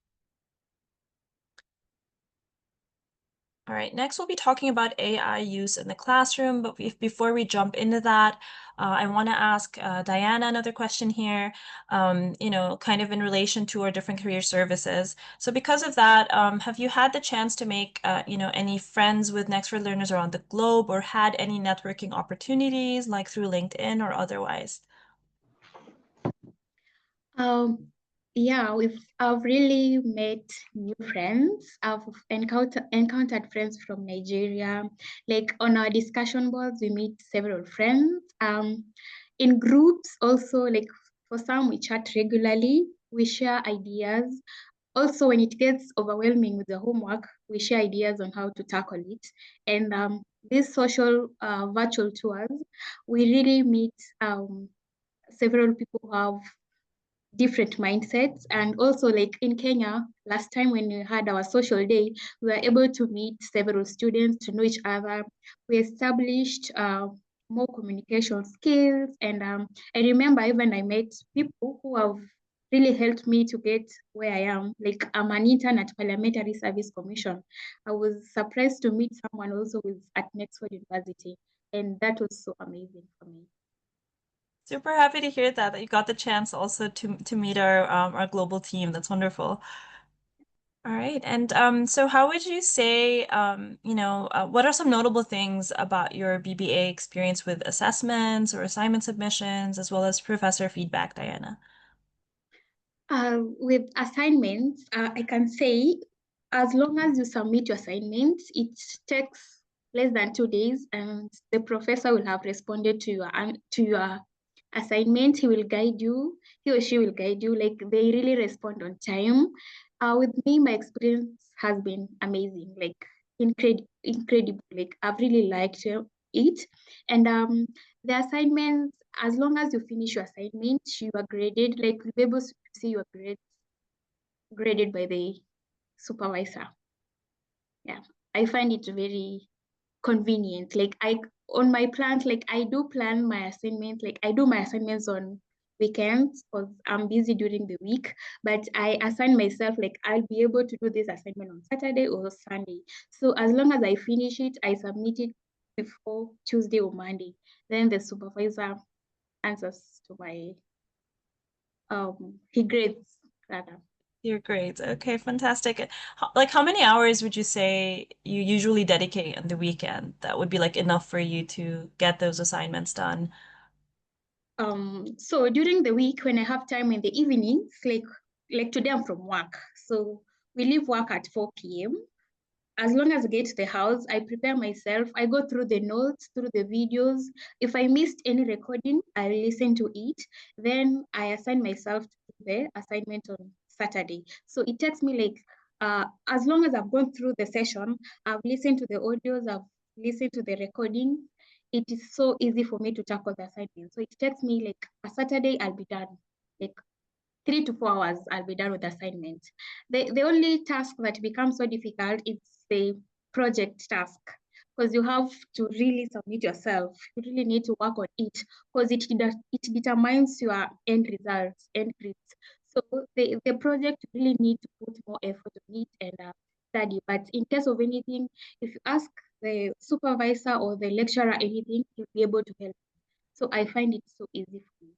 All right, next we'll be talking about AI use in the classroom, but before we jump into that, I want to ask Diana another question here, kind of in relation to our different career services. So because of that, have you had the chance to make, any friends with Nexford learners around the globe, or had any networking opportunities like through LinkedIn or otherwise? Yeah, I've really met new friends. I've encountered friends from Nigeria. Like on our discussion boards, we meet several friends. In groups also, like for some we chat regularly, we share ideas. Also, when it gets overwhelming with the homework, we share ideas on how to tackle it. And these social virtual tours, we really meet several people who have different mindsets. And also, like in Kenya, last time when we had our social day, we were able to meet several students to know each other. We established more communication skills. And I remember even I met people who have really helped me to get where I am. Like I'm an intern at Parliamentary Service Commission. I was surprised to meet someone also who's at Nexford University. And that was so amazing for me. Super happy to hear that you got the chance also to meet our global team. That's wonderful. All right. And so how would you say, what are some notable things about your BBA experience with assessments or assignment submissions, as well as professor feedback, Diana? With assignments, I can say as long as you submit your assignments, it takes less than 2 days, and the professor will have responded to your assignment. He will guide you. He or she will guide you. Like they really respond on time. With me, my experience has been amazing. Like incredible. Like I've really liked it, and the assignments, as long as you finish your assignment, you are graded. Like you'll be able to see your grades graded by the supervisor. Yeah, I find it very convenient. Like on my plans, like I do plan my assignments. Like I do my assignments on weekends because I'm busy during the week. But I assign myself like I'll be able to do this assignment on Saturday or Sunday. So as long as I finish it, I submit it before Tuesday or Monday. Then the supervisor answers to my he grades rather. Your grades. Okay, fantastic. Like, how many hours would you say you usually dedicate on the weekend that would be like enough for you to get those assignments done? So during the week when I have time in the evenings, like today I'm from work. So we leave work at 4 p.m. As long as I get to the house, I prepare myself. I go through the notes, through the videos. If I missed any recording, I listen to it. Then I assign myself to the assignment on Saturday. So it takes me like, as long as I've gone through the session, I've listened to the audios, I've listened to the recordings. It is so easy for me to tackle the assignment. So it takes me like a Saturday, I'll be done. Like 3 to 4 hours, I'll be done with the assignment. The only task that becomes so difficult is the project task because you have to really submit yourself. You really need to work on it because it determines your end results, end grades. So the project really need to put more effort on it and study. But in case of anything, if you ask the supervisor or the lecturer anything, he'll be able to help. So I find it so easy for me.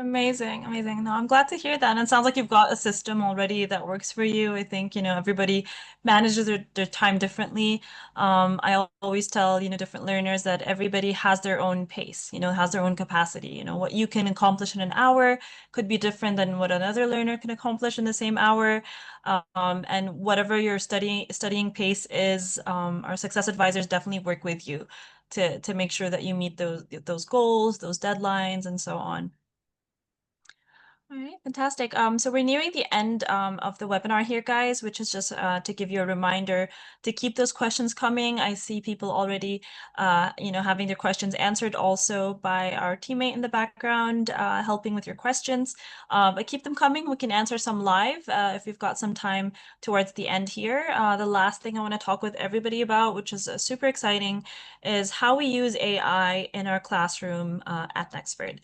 Amazing, amazing. No, I'm glad to hear that. And it sounds like you've got a system already that works for you. I think, everybody manages their time differently. I always tell, different learners that everybody has their own pace, has their own capacity. What you can accomplish in an hour could be different than what another learner can accomplish in the same hour. And whatever your studying pace is, our success advisors definitely work with you to make sure that you meet those goals, those deadlines, and so on. All right, fantastic. So we're nearing the end of the webinar here, guys, which is just to give you a reminder to keep those questions coming. I see people already, having their questions answered also by our teammate in the background, helping with your questions. But keep them coming. We can answer some live if we've got some time towards the end here. The last thing I want to talk with everybody about, which is super exciting, is how we use AI in our classroom at Nexford.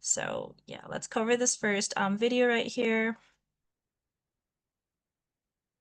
So yeah, let's cover this first video right here.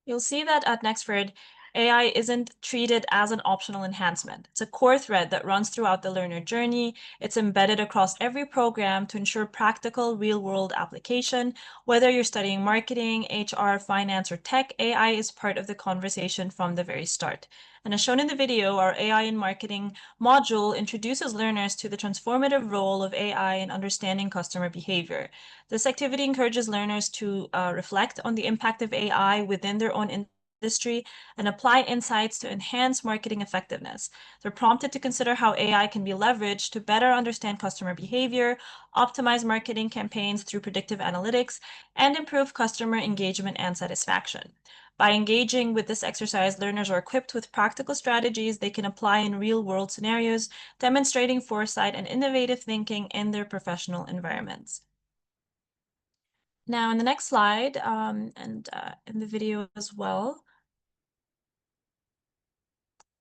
You'll see that at Nexford, AI isn't treated as an optional enhancement. It's a core thread that runs throughout the learner journey. It's embedded across every program to ensure practical, real-world application. Whether you're studying marketing, HR, finance, or tech, AI is part of the conversation from the very start. And as shown in the video, our AI in marketing module introduces learners to the transformative role of AI in understanding customer behavior. This activity encourages learners to reflect on the impact of AI within their own industry and apply insights to enhance marketing effectiveness. They're prompted to consider how AI can be leveraged to better understand customer behavior, optimize marketing campaigns through predictive analytics, and improve customer engagement and satisfaction. By engaging with this exercise, learners are equipped with practical strategies they can apply in real-world scenarios, demonstrating foresight and innovative thinking in their professional environments. Now, in the next slide, and in the video as well,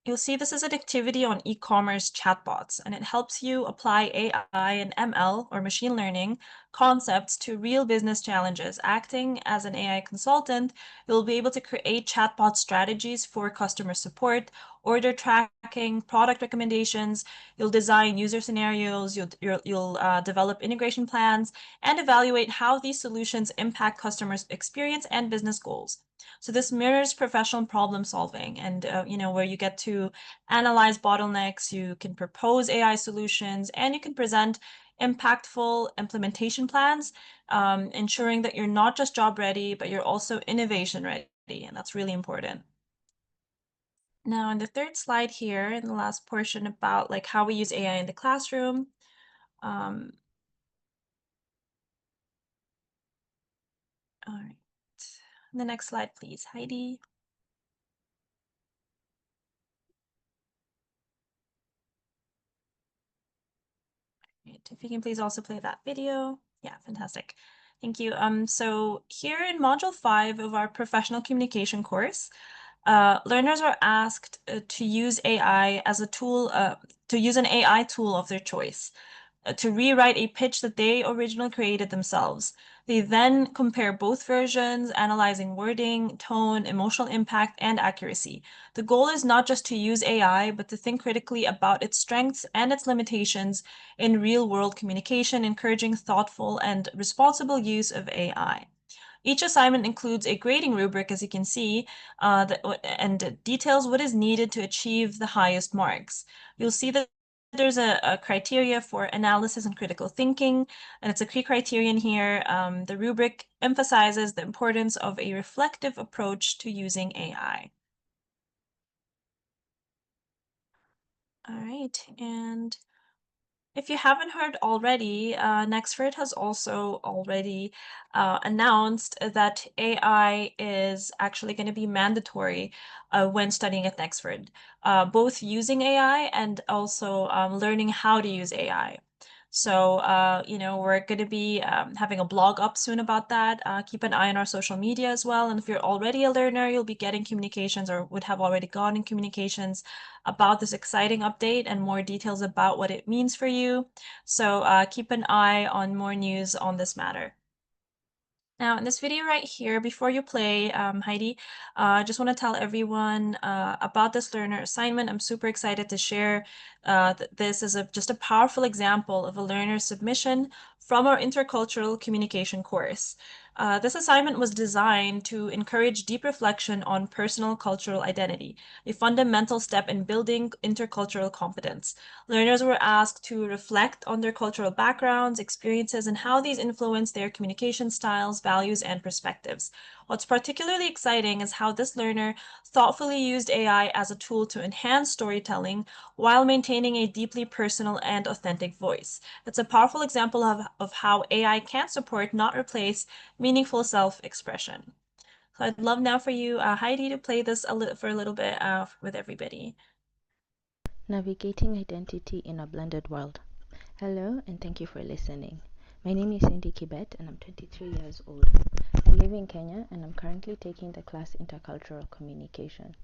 you'll see this is an activity on e-commerce chatbots, and it helps you apply AI and ML, or machine learning, concepts to real business challenges. Acting as an AI consultant, you'll be able to create chatbot strategies for customer support order tracking, product recommendations. You'll design user scenarios. You'll develop integration plans and evaluate how these solutions impact customers' experience and business goals. So this mirrors professional problem solving, and where you get to analyze bottlenecks, you can propose AI solutions, and you can present impactful implementation plans, ensuring that you're not just job ready, but you're also innovation ready, and that's really important. Now, in the third slide here, in the last portion about like how we use AI in the classroom. All right. The next slide, please, Heidi. Right. If you can please also play that video. Yeah, fantastic. Thank you. So here in Module 5 of our professional communication course, learners are asked to use AI as a tool, to use an AI tool of their choice, to rewrite a pitch that they originally created themselves. They then compare both versions, analyzing wording, tone, emotional impact, and accuracy. The goal is not just to use AI, but to think critically about its strengths and its limitations in real-world communication, encouraging thoughtful and responsible use of AI. Each assignment includes a grading rubric, as you can see, and details what is needed to achieve the highest marks. You'll see that there's a criteria for analysis and critical thinking, and it's a key criterion here. The rubric emphasizes the importance of a reflective approach to using AI. All right, and if you haven't heard already, Nexford has also already announced that AI is actually going to be mandatory when studying at Nexford, both using AI and also learning how to use AI. So, we're going to be having a blog up soon about that. Keep an eye on our social media as well. And if you're already a learner, you'll be getting communications or would have already gotten communications about this exciting update and more details about what it means for you. So keep an eye on more news on this matter. Now, in this video right here, before you play, Heidi, I just want to tell everyone about this learner assignment. I'm super excited to share this as just a powerful example of a learner submission from our intercultural communication course. This assignment was designed to encourage deep reflection on personal cultural identity, a fundamental step in building intercultural competence. Learners were asked to reflect on their cultural backgrounds, experiences, and how these influence their communication styles, values, and perspectives. What's particularly exciting is how this learner thoughtfully used AI as a tool to enhance storytelling while maintaining a deeply personal and authentic voice. It's a powerful example of how AI can support, not replace, meaningful self-expression. So I'd love now for you, Heidi, to play this for a little bit with everybody. Navigating Identity in a Blended World. Hello, and thank you for listening. My name is Cindy Kibet, and I'm 23 years old. I live in Kenya, and I'm currently taking the class Intercultural Communication.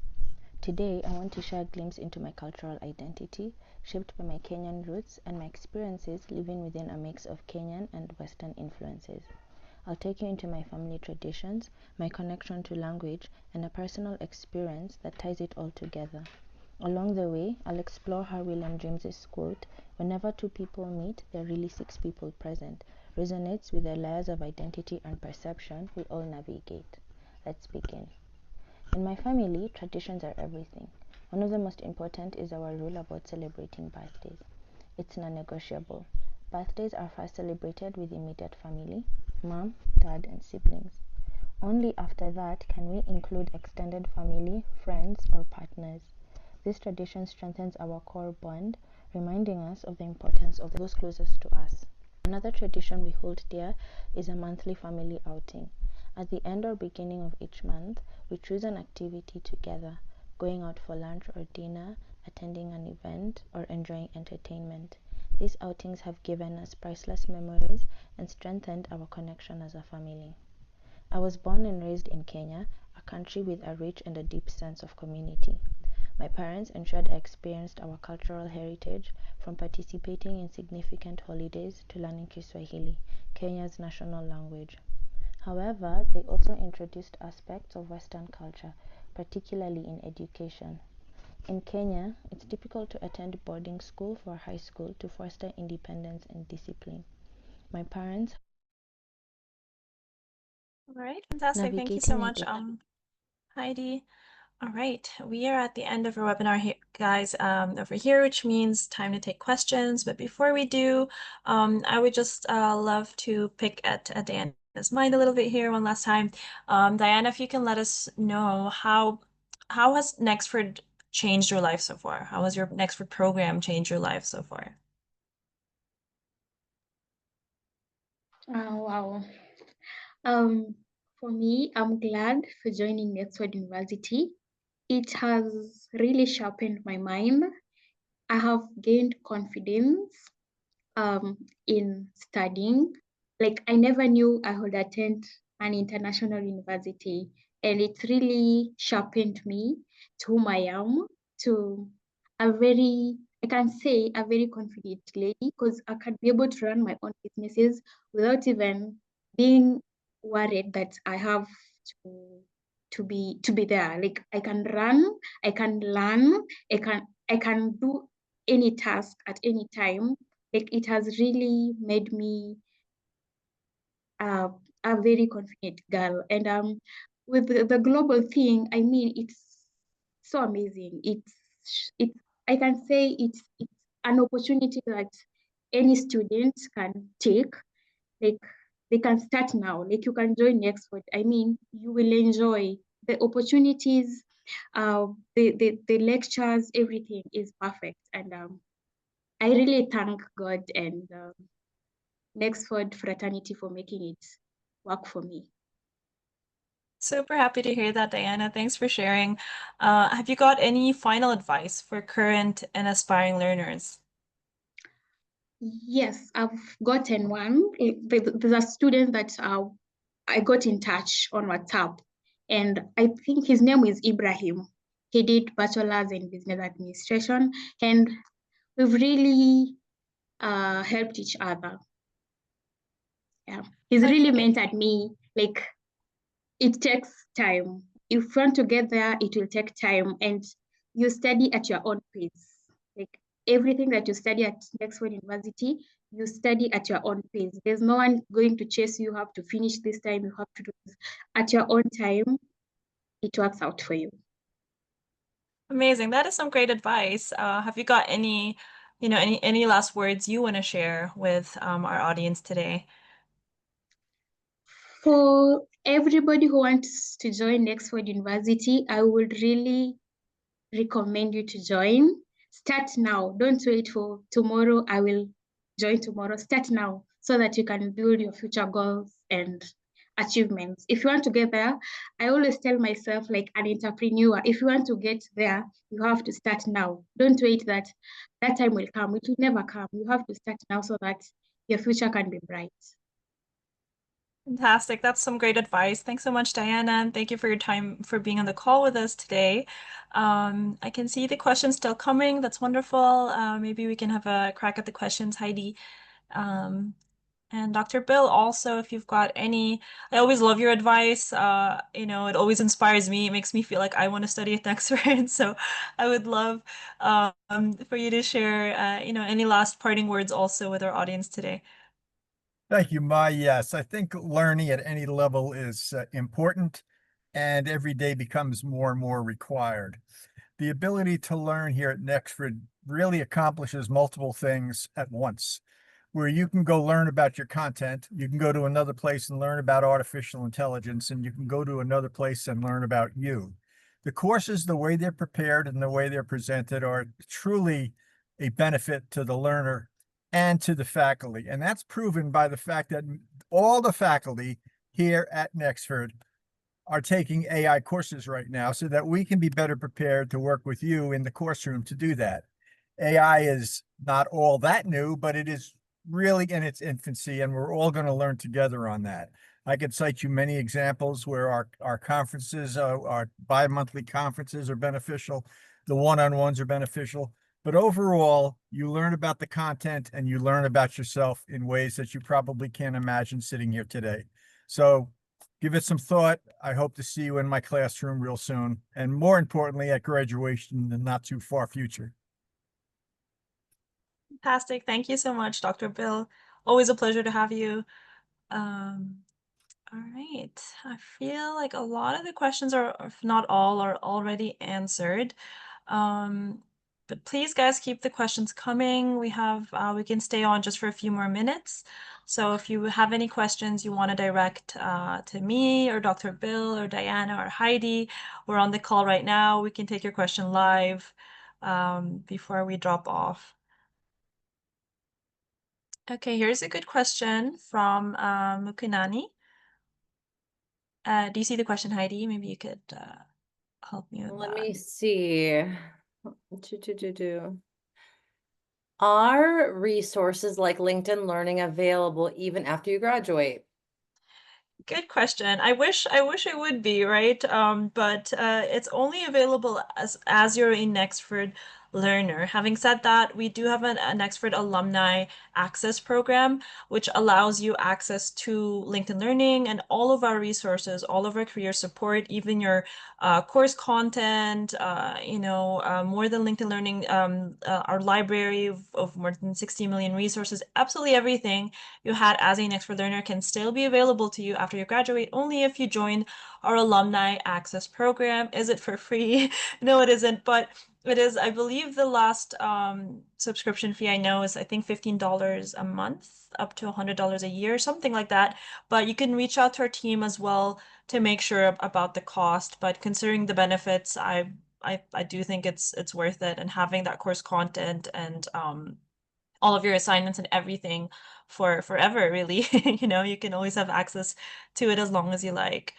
Today, I want to share a glimpse into my cultural identity, shaped by my Kenyan roots and my experiences living within a mix of Kenyan and Western influences. I'll take you into my family traditions, my connection to language, and a personal experience that ties it all together. Along the way, I'll explore how William James's quote, "Whenever two people meet, there are really six people present," resonates with the layers of identity and perception we all navigate. Let's begin. In my family, traditions are everything. One of the most important is our rule about celebrating birthdays. It's non-negotiable. Birthdays are first celebrated with immediate family, mom, dad, and siblings. Only after that can we include extended family, friends, or partners. This tradition strengthens our core bond, reminding us of the importance of those closest to us. Another tradition we hold dear is a monthly family outing. At the end or beginning of each month, we choose an activity together, going out for lunch or dinner, attending an event, or enjoying entertainment. These outings have given us priceless memories and strengthened our connection as a family. I was born and raised in Kenya, a country with a rich and a deep sense of community. My parents ensured I experienced our cultural heritage, from participating in significant holidays to learning Kiswahili, Kenya's national language. However, they also introduced aspects of Western culture, particularly in education. In Kenya, it's difficult to attend boarding school for high school to foster independence and discipline. My parents All right, fantastic. Thank you so navigating an much, Heidi. All right, we are at the end of our webinar here, guys, over here, which means time to take questions. But before we do, I would just love to pick at Diana's mind a little bit here one last time. Diana, if you can let us know how has Nexford changed your life so far? How has your Nexford program changed your life so far? Wow. For me, I'm glad for joining Nexford University. It has really sharpened my mind. I have gained confidence in studying. Like I never knew I would attend an international university, and it really sharpened me to whom I am, to a very, I can say a very confident lady, because I can be able to run my own businesses without even being worried that I have to be there. Like I can run, I can learn, I can do any task at any time. Like it has really made me uh, a very confident girl. And with the global thing, I mean, it's so amazing. It's I can say it's an opportunity that any student can take. Like they can start now. Like you can join Nexford. I mean, you will enjoy the opportunities, the lectures, everything is perfect. And I really thank God and Nexford fraternity for making it work for me. Super happy to hear that, Diana. Thanks for sharing. Have you got any final advice for current and aspiring learners? Yes, I've gotten one. There's a student that I got in touch on WhatsApp, and I think his name is Ibrahim. He did bachelor's in business administration, and we've really helped each other. Yeah, he's really Okay. mentored me. Like it takes time. If you want to get there, it will take time, and you study at your own pace. Like everything that you study at Nexford University, you study at your own pace. There's no one going to chase you. You have to finish this time. You have to do this at your own time. It works out for you. Amazing. That is some great advice. Have you got any last words you want to share with our audience today? For everybody who wants to join Nexford University, I would really recommend you to join. Start now. Don't wait for tomorrow. I will join tomorrow. Start now so that you can build your future goals and achievements. If you want to get there, I always tell myself, like an entrepreneur, if you want to get there, you have to start now. Don't wait that time will come. It will never come. You have to start now so that your future can be bright. Fantastic. That's some great advice. Thanks so much, Diana, and thank you for your time for being on the call with us today. I can see the questions still coming. That's wonderful. Maybe we can have a crack at the questions, Heidi. And Dr. Bill, also, if you've got any, I always love your advice. It always inspires me. It makes me feel like I want to study at Nexford. So I would love for you to share, any last parting words also with our audience today. Thank you, Mai. Yes, I think learning at any level is important, and every day becomes more and more required. The ability to learn here at Nexford really accomplishes multiple things at once, where you can go learn about your content, you can go to another place and learn about artificial intelligence, and you can go to another place and learn about you. The courses, the way they're prepared and the way they're presented, are truly a benefit to the learner and to the faculty. And that's proven by the fact that all the faculty here at Nexford are taking AI courses right now so that we can be better prepared to work with you in the course room to do that. AI is not all that new, but it is really in its infancy, and we're all going to learn together on that. I could cite you many examples where our conferences, our bi-monthly conferences are beneficial. The one-on-ones are beneficial. But overall, you learn about the content and you learn about yourself in ways that you probably can't imagine sitting here today. So Give it some thought. I hope to see you in my classroom real soon, and more importantly, at graduation in the not too far future. Fantastic. Thank you so much, Dr. Bill. Always a pleasure to have you. All right. I feel like a lot of the questions are, if not all, are already answered. But please, guys, keep the questions coming. We can stay on just for a few more minutes. So if you have any questions you want to direct to me or Dr. Bill or Diana or Heidi, we're on the call right now. We can take your question live before we drop off. Okay, here's a good question from Mukunani. Do you see the question, Heidi? Maybe you could help me with Let that. me see. Are resources like LinkedIn Learning available even after you graduate? Good question. I wish it would be, right? But it's only available as you're a Nexford learner. Having said that, we do have a Nexford alumni access program, which allows you access to LinkedIn Learning and all of our resources, all of our career support, even your course content, more than LinkedIn Learning, our library of more than 60 million resources, absolutely everything you had as a Nexford learner can still be available to you after you graduate, only if you join our alumni access program. Is it for free? No, it isn't, but it is. I believe the last subscription fee I know is, I think, $15 a month, up to $100 a year, something like that. But you can reach out to our team as well to make sure about the cost. But considering the benefits, I do think it's worth it, and having that course content and all of your assignments and everything for forever, really. You can always have access to it as long as you like.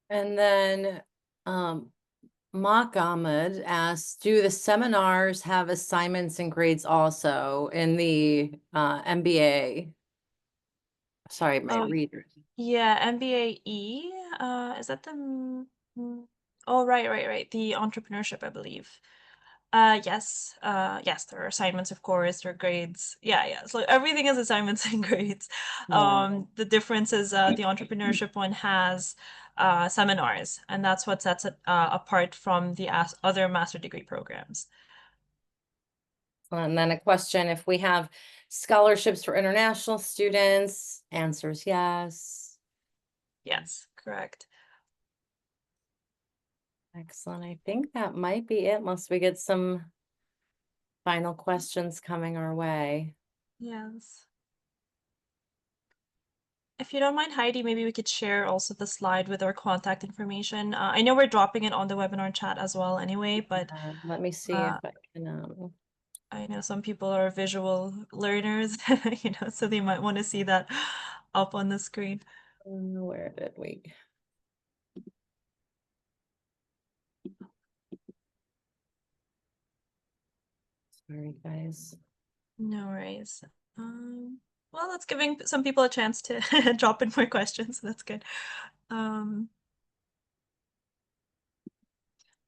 And then Mock Ahmed asks, do the seminars have assignments and grades also in the MBA? Sorry, my readers. Yeah, MBAE. Is that the oh, right. The entrepreneurship, I believe. Yes. Yes, there are assignments, of course, there are grades. Yeah. So everything is assignments and grades. Yeah. The difference is the entrepreneurship one has seminars, and that's what sets it apart from the other master degree programs. And then a question, if we have scholarships for international students, answer is yes. Yes, correct. Excellent. I think that might be it, unless we get some final questions coming our way. Yes. If you don't mind, Heidi, maybe we could share also the slide with our contact information. I know we're dropping it on the webinar chat as well anyway, but Let me see if I can. I know some people are visual learners, so they might want to see that up on the screen. Where did we? Sorry, guys. No worries. Well, that's giving some people a chance to drop in more questions, so that's good.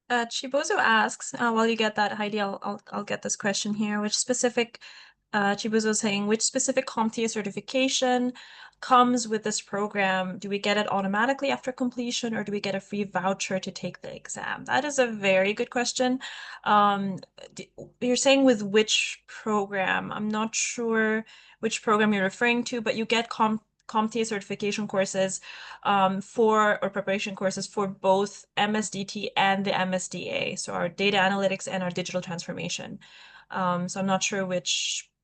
Chibozo asks, while you get that, Heidi, I'll get this question here. Chibozo is saying, which specific CompTIA certification comes with this program? Do we get it automatically after completion, or do we get a free voucher to take the exam? That is a very good question. You're saying with which program? I'm not sure which program you're referring to, but you get CompTIA certification courses or preparation courses for both MSDT and the MSDA, so our data analytics and our digital transformation. So I'm not sure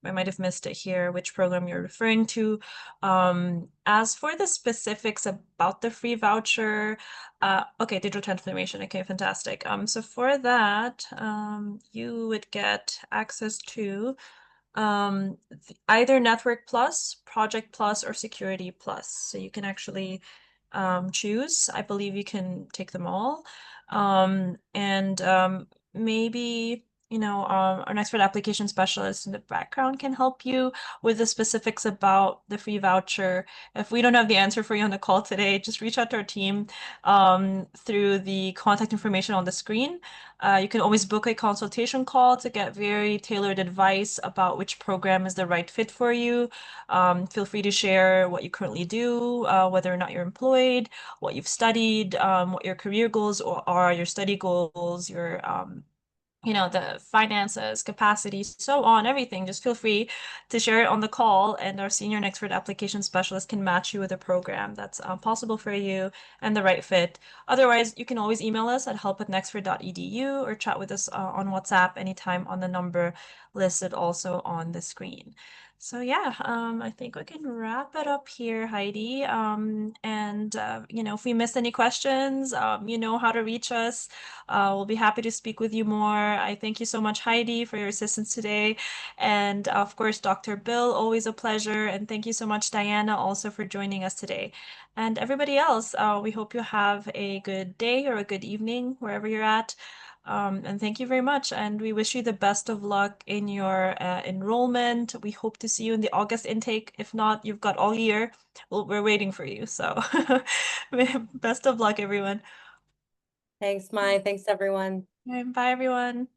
I might have missed it here, which program you're referring to. As for the specifics about the free voucher, okay, digital transformation, okay, fantastic. So for that, you would get access to either Network Plus, Project Plus, or Security Plus. So you can actually choose. I believe you can take them all. And maybe our Nexford application specialist in the background can help you with the specifics about the free voucher. If we don't have the answer for you on the call today, just reach out to our team through the contact information on the screen. You can always book a consultation call to get very tailored advice about which program is the right fit for you. Feel free to share what you currently do, whether or not you're employed, what you've studied, what your career goals are, your study goals, your the finances, capacity, so on, everything. Just feel free to share it on the call, and our senior Nexford application specialist can match you with a program that's possible for you and the right fit. Otherwise, you can always email us at help@nexford.edu or chat with us on WhatsApp anytime on the number listed also on the screen. So yeah, I think we can wrap it up here, Heidi. And if we missed any questions, you know how to reach us. We'll be happy to speak with you more. I thank you so much, Heidi, for your assistance today. And of course, Dr. Bill, always a pleasure. And thank you so much, Diana, also for joining us today. And everybody else, we hope you have a good day or a good evening, wherever you're at. And thank you very much. And we wish you the best of luck in your enrollment. We hope to see you in the August intake. If not, you've got all year. We're waiting for you. So best of luck, everyone. Thanks, Mai. Thanks, everyone. Bye, everyone.